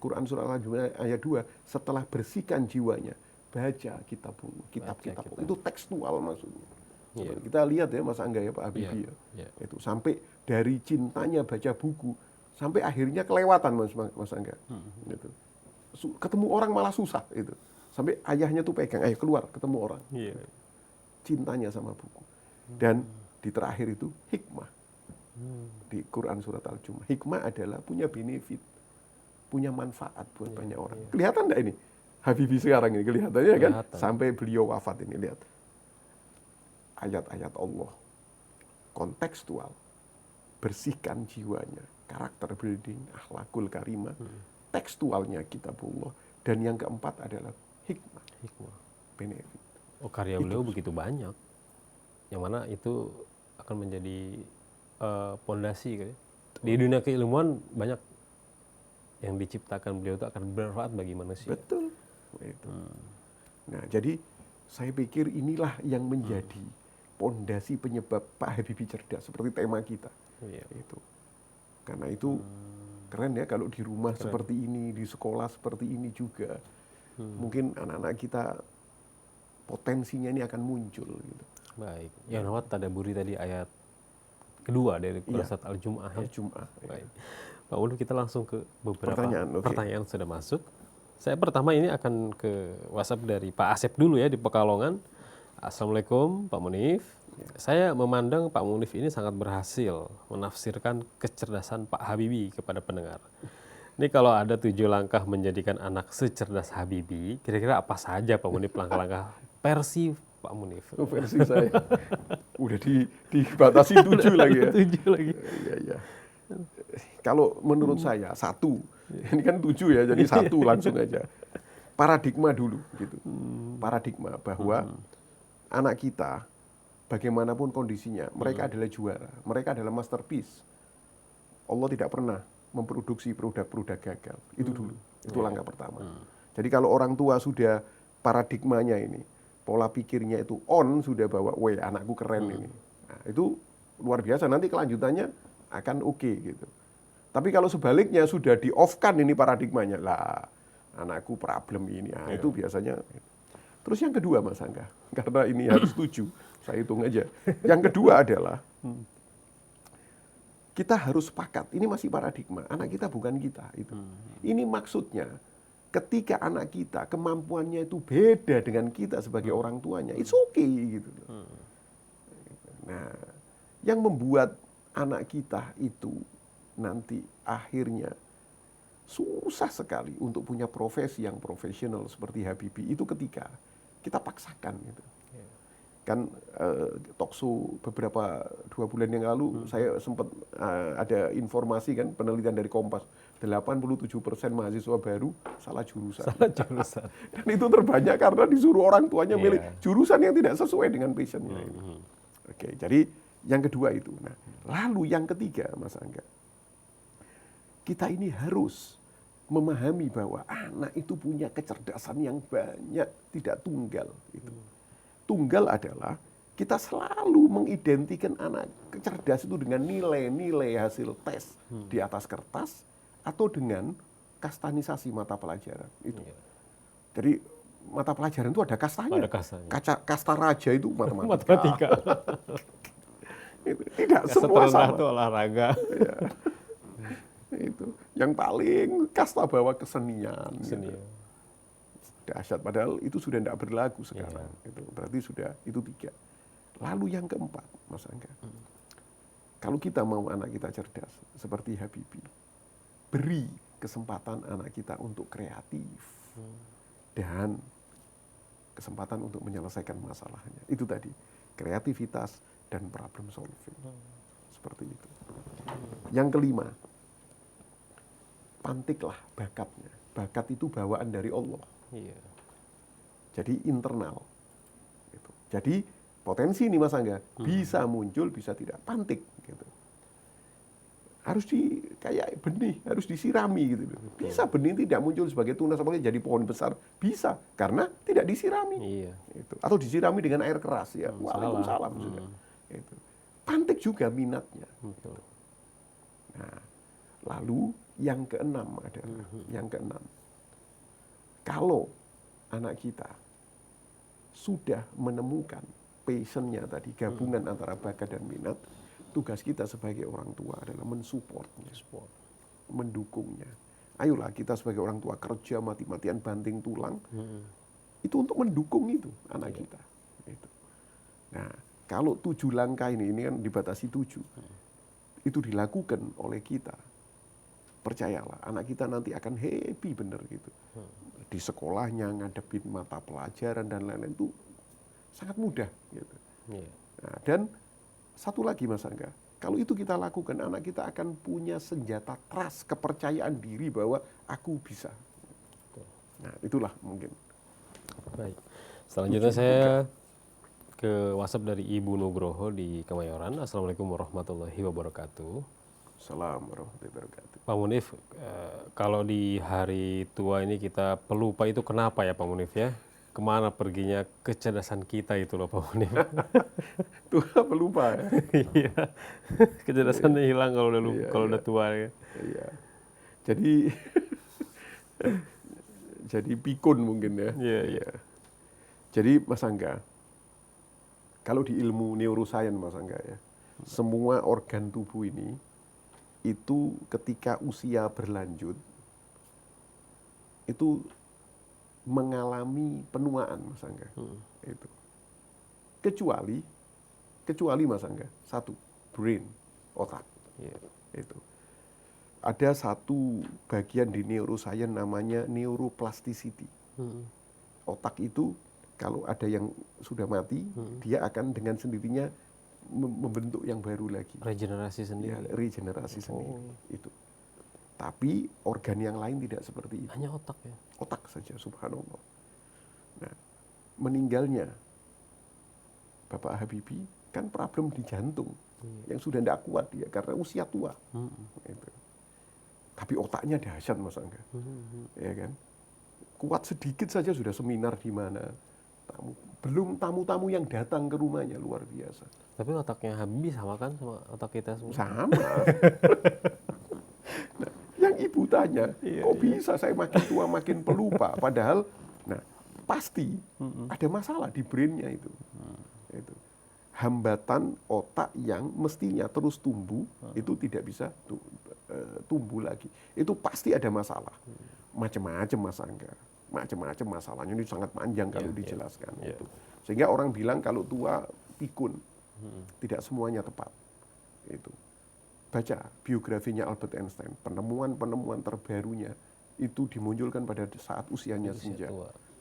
B: Quran surah Al-Jumu'ah ayat 2, setelah bersihkan jiwanya, baca kitab-kitab. Itu tekstual maksudnya. Kita lihat ya Mas Angga ya Pak Habibie ya. Itu sampai dari cintanya baca buku sampai akhirnya kelewatan Mas Angga. Gitu. Ketemu orang malah susah itu. Sampai ayahnya tuh pegang, ayo keluar ketemu orang. Cintanya sama buku. Dan di terakhir itu hikmah. Di Quran surat Al-Jumu'ah. Hikmah adalah punya benefit, punya manfaat buat banyak orang. Kelihatan enggak ini? Habibie sekarang ini kelihatannya kan sampai beliau wafat ini, lihat. Ayat-ayat Allah kontekstual, bersihkan jiwanya, karakter building, akhlakul karimah, tekstualnya kitabullah, dan yang keempat adalah hikmah. Benefit.
A: Oh, karya beliau begitu banyak, yang mana itu akan menjadi pondasi di dunia keilmuan. Banyak yang diciptakan beliau itu akan bermanfaat bagi manusia.
B: Betul. Itu. Nah, jadi saya pikir inilah yang menjadi pondasi penyebab Pak Habibie cerdas, seperti tema kita. Itu. Karena itu keren ya kalau di rumah seperti ini, di sekolah seperti ini juga. Mungkin anak-anak kita potensinya ini akan muncul. Gitu.
A: Baik. Yang Nawat tadaburi tadi ayat kedua dari surat Al-Jumu'ah.
B: Al-Jumu'ah.
A: Baik. Pak Uluf, kita langsung ke beberapa pertanyaan sudah masuk. Saya pertama ini akan ke WhatsApp dari Pak Asep dulu ya di Pekalongan. Assalamualaikum Pak Munif. Saya memandang Pak Munif ini sangat berhasil menafsirkan kecerdasan Pak Habibie kepada pendengar. Ini kalau ada 7 langkah menjadikan anak secerdas Habibie, kira-kira apa saja Pak Munif langkah-langkah versi Pak Munif?
B: Versi saya. Udah dibatasi 7 lagi ya.
A: 7 lagi.
B: Iya. Kalau menurut saya 1, ini kan 7 ya, jadi 1 langsung aja. Paradigma dulu gitu. Paradigma bahwa anak kita bagaimanapun kondisinya, mereka adalah juara, mereka adalah masterpiece. Allah tidak pernah memproduksi produk-produk gagal. Itu dulu. Itu langkah pertama. Jadi kalau orang tua sudah paradigmanya ini, pola pikirnya itu on, sudah bawa, weh anakku keren ini. Nah, itu luar biasa, nanti kelanjutannya akan oke gitu. Tapi kalau sebaliknya sudah di-off-kan ini paradigmanya, lah anakku problem ini. Nah, itu biasanya. Terus yang kedua Mas Angga, karena ini harus 7, saya hitung aja. Yang kedua adalah kita harus sepakat, ini masih paradigma, anak kita bukan kita. Itu. Ini maksudnya ketika anak kita kemampuannya itu beda dengan kita sebagai orang tuanya, it's okay gitu. Nah, yang membuat anak kita itu nanti akhirnya susah sekali untuk punya profesi yang profesional seperti Habibie itu ketika kita paksakan gitu. Kan talkshow beberapa 2 bulan yang lalu saya sempat ada informasi kan, penelitian dari Kompas, 87% mahasiswa baru salah jurusan. Dan itu terbanyak karena disuruh orang tuanya milih jurusan yang tidak sesuai dengan passionnya. Oke, jadi yang kedua itu. Nah, lalu yang ketiga Mas Angga, kita ini harus memahami bahwa anak itu punya kecerdasan yang banyak, tidak tunggal. Itu. Tunggal adalah kita selalu mengidentikan anak cerdas itu dengan nilai-nilai hasil tes di atas kertas atau dengan kastanisasi mata pelajaran. Itu. Jadi mata pelajaran itu ada kastanya.
A: Ada kastanya.
B: Kasta raja itu matematika. Tidak
A: kasta
B: semua sama.
A: Itu olahraga.
B: Ya. Itu. Yang paling kasta bawah kesenian. Gitu. Dahsyat, padahal itu sudah tidak berlaku sekarang. Itu berarti sudah itu 3. Lalu yang keempat, Mas Angga, kalau kita mau anak kita cerdas seperti Habibie, beri kesempatan anak kita untuk kreatif. dan kesempatan untuk menyelesaikan masalahnya. Itu tadi, kreativitas dan problem solving. Seperti itu. Yang kelima, pantiklah bakatnya. Bakat itu bawaan dari Allah.
A: Iya.
B: Jadi internal. Gitu. Jadi potensi ini Mas Angga bisa muncul, bisa tidak. Pantik. Gitu. Harus kayak benih, harus disirami gitu. Bisa benih tidak muncul sebagai tunas, apalagi jadi pohon besar, bisa karena tidak disirami.
A: Iya.
B: Gitu. Atau disirami dengan air keras ya. Waalaikumsalam sudah. Gitu. Pantik juga minatnya.
A: Betul.
B: Nah, lalu yang keenam adalah yang keenam. Kalau anak kita sudah menemukan passionnya tadi, gabungan antara bakat dan minat, tugas kita sebagai orang tua adalah mensupportnya, mendukungnya. Ayolah kita sebagai orang tua kerja mati-matian banting tulang, itu untuk mendukung itu anak kita. Itu. Nah, kalau 7 langkah ini kan dibatasi 7, itu dilakukan oleh kita, percayalah anak kita nanti akan happy bener gitu. Di sekolahnya ngadepin mata pelajaran dan lain-lain itu sangat mudah gitu. Nah, dan satu lagi Mas Angga, kalau itu kita lakukan, anak kita akan punya senjata trust, kepercayaan diri bahwa aku bisa. Nah, itulah mungkin.
A: Baik. Selanjutnya saya ke WhatsApp dari Ibu Nugroho di Kemayoran. Assalamualaikum warahmatullahi wabarakatuh.
B: Assalamualaikum warahmatullahi wabarakatuh.
A: Pak Munif, kalau di hari tua ini kita pelupa itu kenapa ya Pak Munif ya? Kemana perginya kecerdasan kita itu loh Pak Munif?
B: Tua pelupa ya?
A: Iya, kecerdasannya hilang kalau udah udah tua ya.
B: Iya. Jadi pikun mungkin ya.
A: Iya.
B: Jadi Mas Angga, kalau di ilmu neuroscience Mas Angga ya, semua organ tubuh ini itu ketika usia berlanjut itu mengalami penuaan Mas Angga. Itu. Kecuali Mas Angga, satu, brain, otak. Itu. Ada satu bagian di neuroscience namanya neuroplasticity. Otak itu kalau ada yang sudah mati, dia akan dengan sendirinya membentuk yang baru lagi.
A: Regenerasi sendiri.
B: Ya, regenerasi sendiri. Itu. Tapi organ yang lain tidak seperti itu.
A: Hanya otak ya?
B: Otak saja, subhanallah. Nah, meninggalnya Bapak Habibie kan problem di jantung. Yang sudah tidak kuat dia karena usia tua. Gitu. Tapi otaknya dahsyat Mas Angga. Ya kan? Kuat sedikit saja sudah seminar di mana. Belum tamu-tamu yang datang ke rumahnya, luar biasa.
A: Tapi otaknya Habibie sama kan sama otak kita semua?
B: Sama. Nah, yang ibu tanya, kok bisa saya makin tua makin pelupa? Padahal, nah pasti ada masalah di brainnya itu. Itu. Hambatan otak yang mestinya terus tumbuh, itu tidak bisa tumbuh lagi. Itu pasti ada masalah. Macam-macam Mas Angga. Macam-macam masalahnya, ini sangat panjang kalau dijelaskan. Itu. Sehingga orang bilang kalau tua pikun. Tidak semuanya tepat. Itu. Baca biografinya Albert Einstein, penemuan-penemuan terbarunya itu dimunculkan pada saat usianya senja.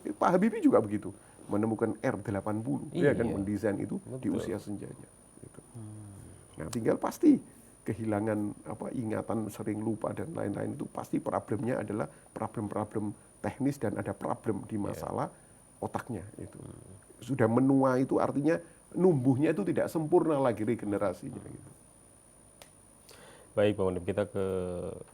B: Pak Habibie juga begitu, menemukan R80, ya kan, mendesain itu di usia senjanya. Gitu. Nah, tinggal pasti kehilangan ingatan, sering lupa dan lain-lain itu pasti problemnya adalah problem-problem teknis dan ada problem di masalah otaknya itu. Sudah menua itu artinya numbuhnya itu tidak sempurna lagi regenerasinya gitu.
A: Baik Pak Munif, kita ke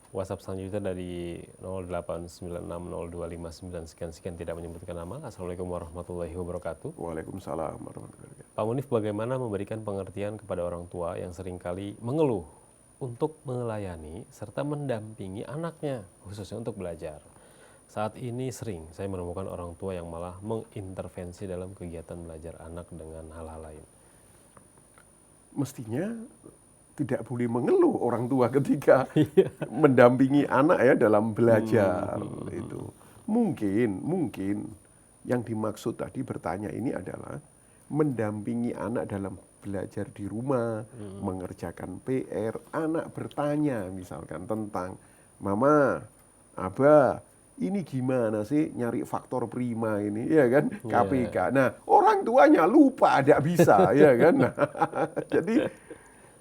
A: WhatsApp selanjutnya dari 08960259 sekian tidak menyebutkan nama. Assalamualaikum warahmatullahi wabarakatuh.
B: Waalaikumsalam warahmatullahi wabarakatuh.
A: Pak Munif, bagaimana memberikan pengertian kepada orang tua yang seringkali mengeluh untuk melayani serta mendampingi anaknya, khususnya untuk belajar? Saat ini sering saya menemukan orang tua yang malah mengintervensi dalam kegiatan belajar anak dengan hal-hal lain.
B: Mestinya tidak boleh mengeluh orang tua ketika mendampingi anak ya dalam belajar itu. Mungkin yang dimaksud tadi bertanya ini adalah mendampingi anak dalam belajar di rumah, mengerjakan PR, anak bertanya misalkan tentang, "Mama, Abah, ini gimana sih nyari faktor prima ini, ya kan, KPK. Nah, orang tuanya lupa, tidak bisa, ya kan. Nah, jadi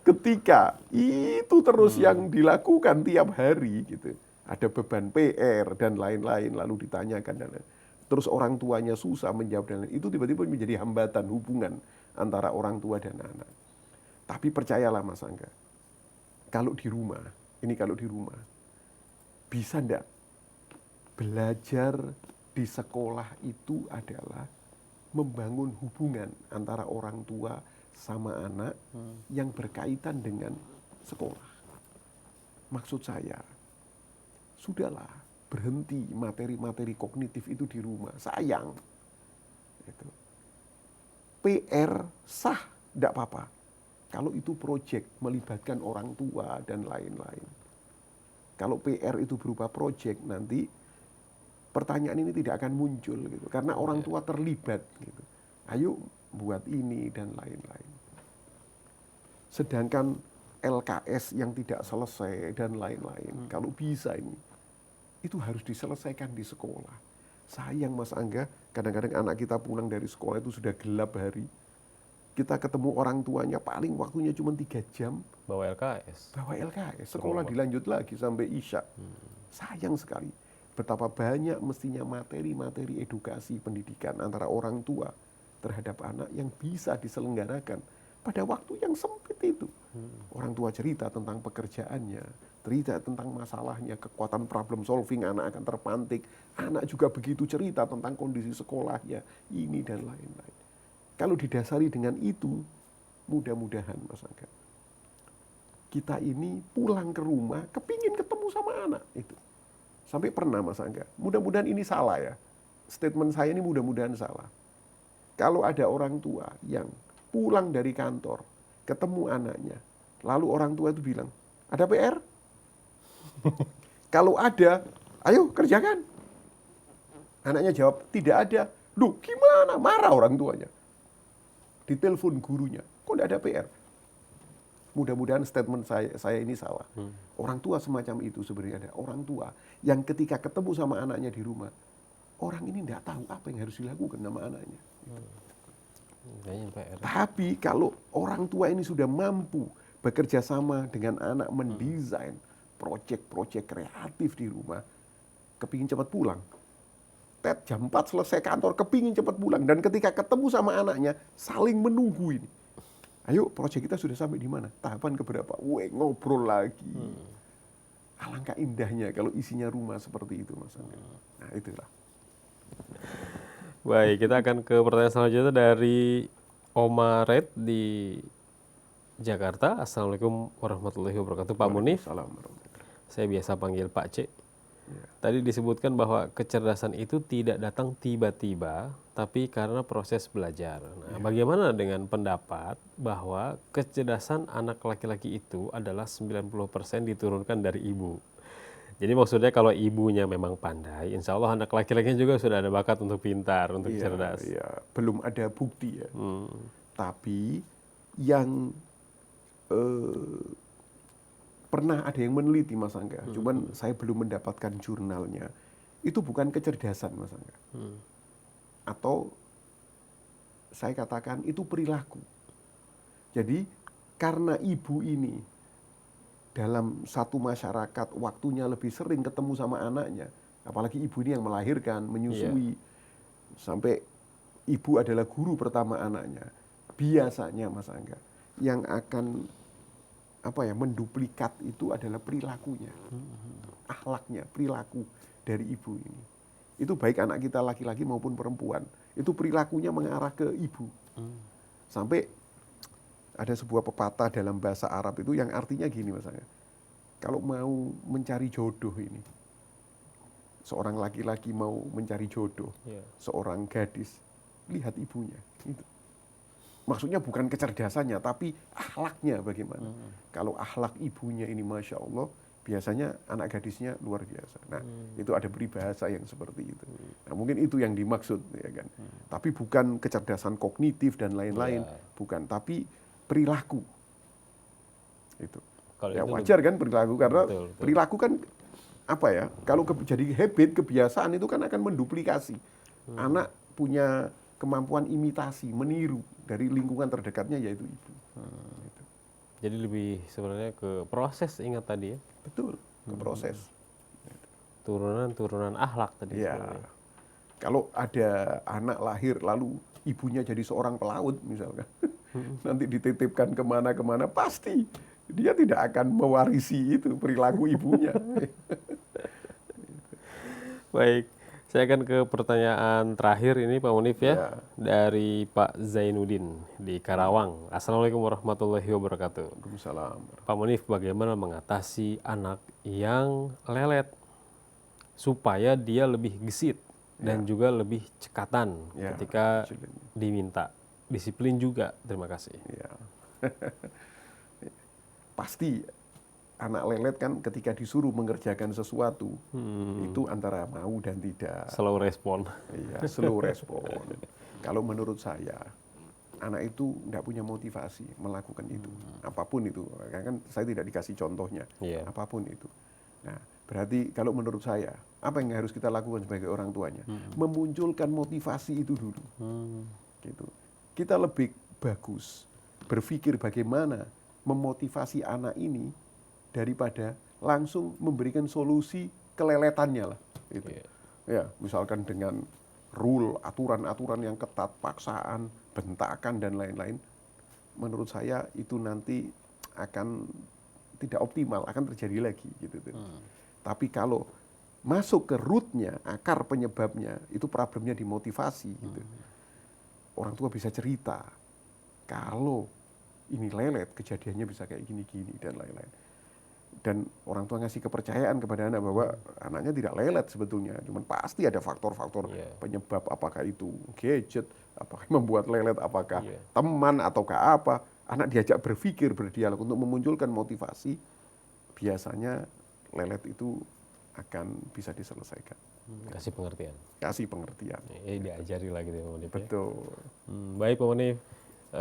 B: ketika itu terus yang dilakukan tiap hari gitu, ada beban PR dan lain-lain, lalu ditanyakan dan lain. Terus orang tuanya susah menjawab dan lain. Itu tiba-tiba menjadi hambatan hubungan antara orang tua dan anak. Tapi percayalah Mas Angga, kalau di rumah, bisa ndak belajar di sekolah itu adalah membangun hubungan antara orang tua sama anak yang berkaitan dengan sekolah. Maksud saya, sudahlah berhenti materi-materi kognitif itu di rumah. Sayang. Gitu. PR sah, tidak apa-apa. Kalau itu proyek melibatkan orang tua dan lain-lain. Kalau PR itu berupa proyek, nanti pertanyaan ini tidak akan muncul gitu, karena orang tua terlibat gitu. Ayo buat ini dan lain-lain. Sedangkan LKS yang tidak selesai dan lain-lain, kalau bisa ini, itu harus diselesaikan di sekolah. Sayang Mas Angga, kadang-kadang anak kita pulang dari sekolah itu sudah gelap hari. Kita ketemu orang tuanya paling waktunya cuma 3 jam.
A: Bawa LKS.
B: Sekolah dilanjut lagi sampai Isya. Sayang sekali. Betapa banyak mestinya materi-materi edukasi pendidikan antara orang tua terhadap anak yang bisa diselenggarakan pada waktu yang sempit itu. Orang tua cerita tentang pekerjaannya, cerita tentang masalahnya, kekuatan problem solving, anak akan terpantik. Anak juga begitu cerita tentang kondisi sekolahnya, ini dan lain-lain. Kalau didasari dengan itu, mudah-mudahan Mas Angga, kita ini pulang ke rumah kepingin ketemu sama anak itu. Sampai pernah Mas Angga, mudah-mudahan ini salah ya. Statement saya ini mudah-mudahan salah. Kalau ada orang tua yang pulang dari kantor, ketemu anaknya, lalu orang tua itu bilang, ada PR? Kalau ada, ayo kerjakan. Anaknya jawab, tidak ada. Loh gimana? Marah orang tuanya. Ditelepon gurunya, kok tidak ada PR? Mudah-mudahan statement saya ini salah. Orang tua semacam itu sebenarnya ada. Orang tua yang ketika ketemu sama anaknya di rumah, orang ini tidak tahu apa yang harus dilakukan sama anaknya. Tapi kalau orang tua ini sudah mampu bekerja sama dengan anak mendesain proyek-proyek kreatif di rumah, kepingin cepat pulang. Jam 4 selesai kantor, kepingin cepat pulang. Dan ketika ketemu sama anaknya, saling menunggu ini. Ayo, proyek kita sudah sampai di mana? Tahapan keberapa? Ngobrol lagi. Alangkah indahnya kalau isinya rumah seperti itu, Mas Angga. Nah, itulah.
A: Baik, kita akan ke pertanyaan selanjutnya dari Oma Red di Jakarta. Assalamualaikum warahmatullahi wabarakatuh. Pak Munif, saya biasa panggil Pak C. Tadi disebutkan bahwa kecerdasan itu tidak datang tiba-tiba, tapi karena proses belajar. Nah, bagaimana dengan pendapat bahwa kecerdasan anak laki-laki itu adalah 90% diturunkan dari ibu? Jadi maksudnya kalau ibunya memang pandai, insya Allah anak laki-lakinya juga sudah ada bakat untuk pintar, untuk cerdas.
B: Iya. Belum ada bukti ya. Tapi yang pernah ada yang meneliti Mas Angga, cuman saya belum mendapatkan jurnalnya. Itu bukan kecerdasan Mas Angga. Atau saya katakan itu perilaku. Jadi karena ibu ini dalam satu masyarakat waktunya lebih sering ketemu sama anaknya, apalagi ibu ini yang melahirkan, menyusui, sampai ibu adalah guru pertama anaknya. Biasanya Mas Angga, yang akan menduplikat itu adalah perilakunya, akhlaknya, perilaku dari ibu ini. Itu baik anak kita laki-laki maupun perempuan, itu perilakunya mengarah ke ibu. Sampai ada sebuah pepatah dalam bahasa Arab itu yang artinya gini Mas Angga, kalau mau mencari jodoh ini, seorang laki-laki mau mencari jodoh, seorang gadis, lihat ibunya. Itu. Maksudnya bukan kecerdasannya, tapi akhlaknya bagaimana. Kalau akhlak ibunya ini Masya Allah, biasanya anak gadisnya luar biasa. Nah, itu ada peribahasa yang seperti itu. Nah, mungkin itu yang dimaksud, ya kan. Tapi bukan kecerdasan kognitif dan lain-lain, bukan. Tapi perilaku. Itu. Ya wajar kan perilaku, karena perilaku kan apa ya? Kalau jadi habit, kebiasaan itu kan akan menduplikasi. Anak punya kemampuan imitasi, meniru dari lingkungan terdekatnya yaitu ibu. Gitu.
A: Jadi lebih sebenarnya ke proses, ingat tadi ya.
B: Betul, ke proses.
A: Turunan akhlak tadi
B: Ya.
A: sebenarnya.
B: Kalau ada anak lahir lalu ibunya jadi seorang pelaut misalkan, nanti dititipkan kemana-kemana, pasti dia tidak akan mewarisi itu perilaku ibunya.
A: Baik, saya akan ke pertanyaan terakhir ini Pak Munif ya,
B: Ya.
A: dari Pak Zainuddin di Karawang. Assalamualaikum warahmatullahi wabarakatuh.
B: Waalaikumsalam.
A: Pak Munif, bagaimana mengatasi anak yang lelet supaya dia lebih gesit dan juga lebih cekatan
B: Ya,
A: ketika
B: disiplin.
A: diminta disiplin juga? Terima kasih.
B: Ya. Pasti anak lelet kan ketika disuruh mengerjakan sesuatu itu antara mau dan tidak.
A: Slow respon.
B: Iya, slow respon. Kalau menurut saya anak itu nggak punya motivasi melakukan itu, apapun itu. Kan saya tidak dikasih contohnya,
A: Iya.
B: apapun itu. Nah, berarti kalau menurut saya apa yang harus kita lakukan sebagai orang tuanya? Memunculkan motivasi itu dulu. Gitu. Kita lebih bagus berpikir bagaimana memotivasi anak ini daripada langsung memberikan solusi keleletannya lah. Gitu.
A: Iya.
B: Ya, misalkan dengan rule, aturan-aturan yang ketat, paksaan, bentakan dan lain-lain, menurut saya itu nanti akan tidak optimal, akan terjadi lagi gitu. Tapi kalau masuk ke rootnya, akar penyebabnya, itu problemnya di motivasi gitu. Orang tua bisa cerita, kalau ini lelet, kejadiannya bisa kayak gini-gini dan lain-lain. Dan orang tua ngasih kepercayaan kepada anak bahwa anaknya tidak lelet sebetulnya, cuman pasti ada faktor-faktor penyebab, apakah itu gadget, apakah membuat lelet, apakah teman ataukah apa. Anak diajak berpikir, berdialog untuk memunculkan motivasi, biasanya lelet itu akan bisa diselesaikan.
A: Kasih pengertian.
B: Kasih pengertian.
A: Ini diajari lagi Pak Munif.
B: Betul.
A: Baik Pak Munif,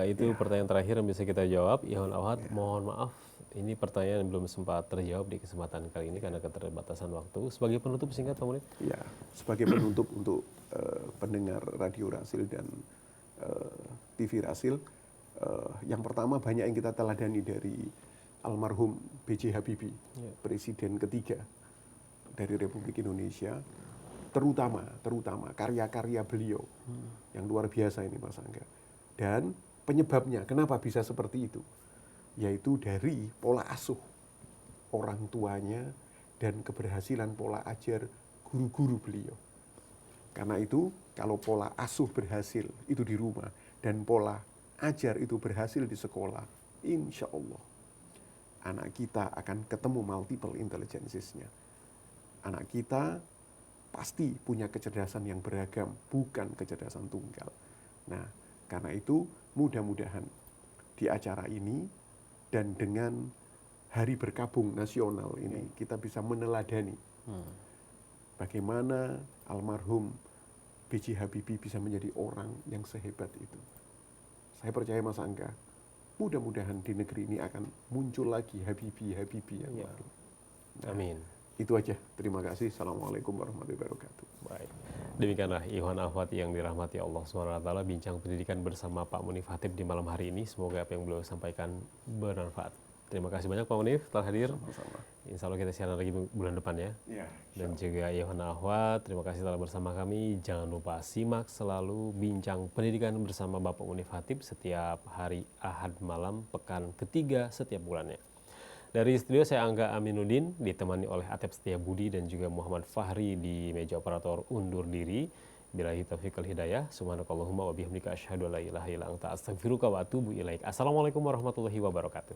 A: itu pertanyaan terakhir yang bisa kita jawab. Ihwan Awad, mohon maaf, ini pertanyaan yang belum sempat terjawab di kesempatan kali ini karena keterbatasan waktu. Sebagai penutup singkat Pak Munif.
B: Ya, sebagai penutup untuk pendengar Radio Rasil dan TV Rasil, yang pertama banyak yang kita teladani dari almarhum B.J. Habibie, Presiden ketiga dari Republik Indonesia, terutama karya-karya beliau yang luar biasa ini Mas Angga. Dan penyebabnya kenapa bisa seperti itu, yaitu dari pola asuh orang tuanya dan keberhasilan pola ajar guru-guru beliau. Karena itu kalau pola asuh berhasil itu di rumah dan pola ajar itu berhasil di sekolah, insya Allah anak kita akan ketemu multiple intelligences-nya. Anak kita pasti punya kecerdasan yang beragam, bukan kecerdasan tunggal. Nah, karena itu mudah-mudahan di acara ini dan dengan Hari Berkabung Nasional ini kita bisa meneladani bagaimana almarhum B.J. Habibie bisa menjadi orang yang sehebat itu. Saya percaya Mas Angga, mudah-mudahan di negeri ini akan muncul lagi Habibie yang baru. Nah,
A: Amin.
B: itu aja. Terima kasih. Assalamualaikum warahmatullahi wabarakatuh.
A: Baik. Demikianlah Ihwan Ahwat yang dirahmati Allah SWT, bincang pendidikan bersama Pak Munif Hatib di malam hari ini. Semoga apa yang beliau sampaikan bermanfaat. Terima kasih banyak Pak Munif telah hadir.
B: Sama-sama.
A: Insya Allah kita siaran lagi bulan depan ya.
B: Ya,
A: Dan juga Ihwan Ahwat, terima kasih telah bersama kami. Jangan lupa simak selalu bincang pendidikan bersama Bapak Munif Hatib setiap hari Ahad malam pekan ketiga setiap bulannya. Dari studio saya Angga Aminuddin, ditemani oleh Atep Setiabudi dan juga Muhammad Fahri di meja operator undur diri. Billahi taufiq wal hidayah. Subhanakallahumma wa bihamdika asyhadu an la ilaha illa anta astaghfiruka wa atubu ilaik. Assalamualaikum warahmatullahi wabarakatuh.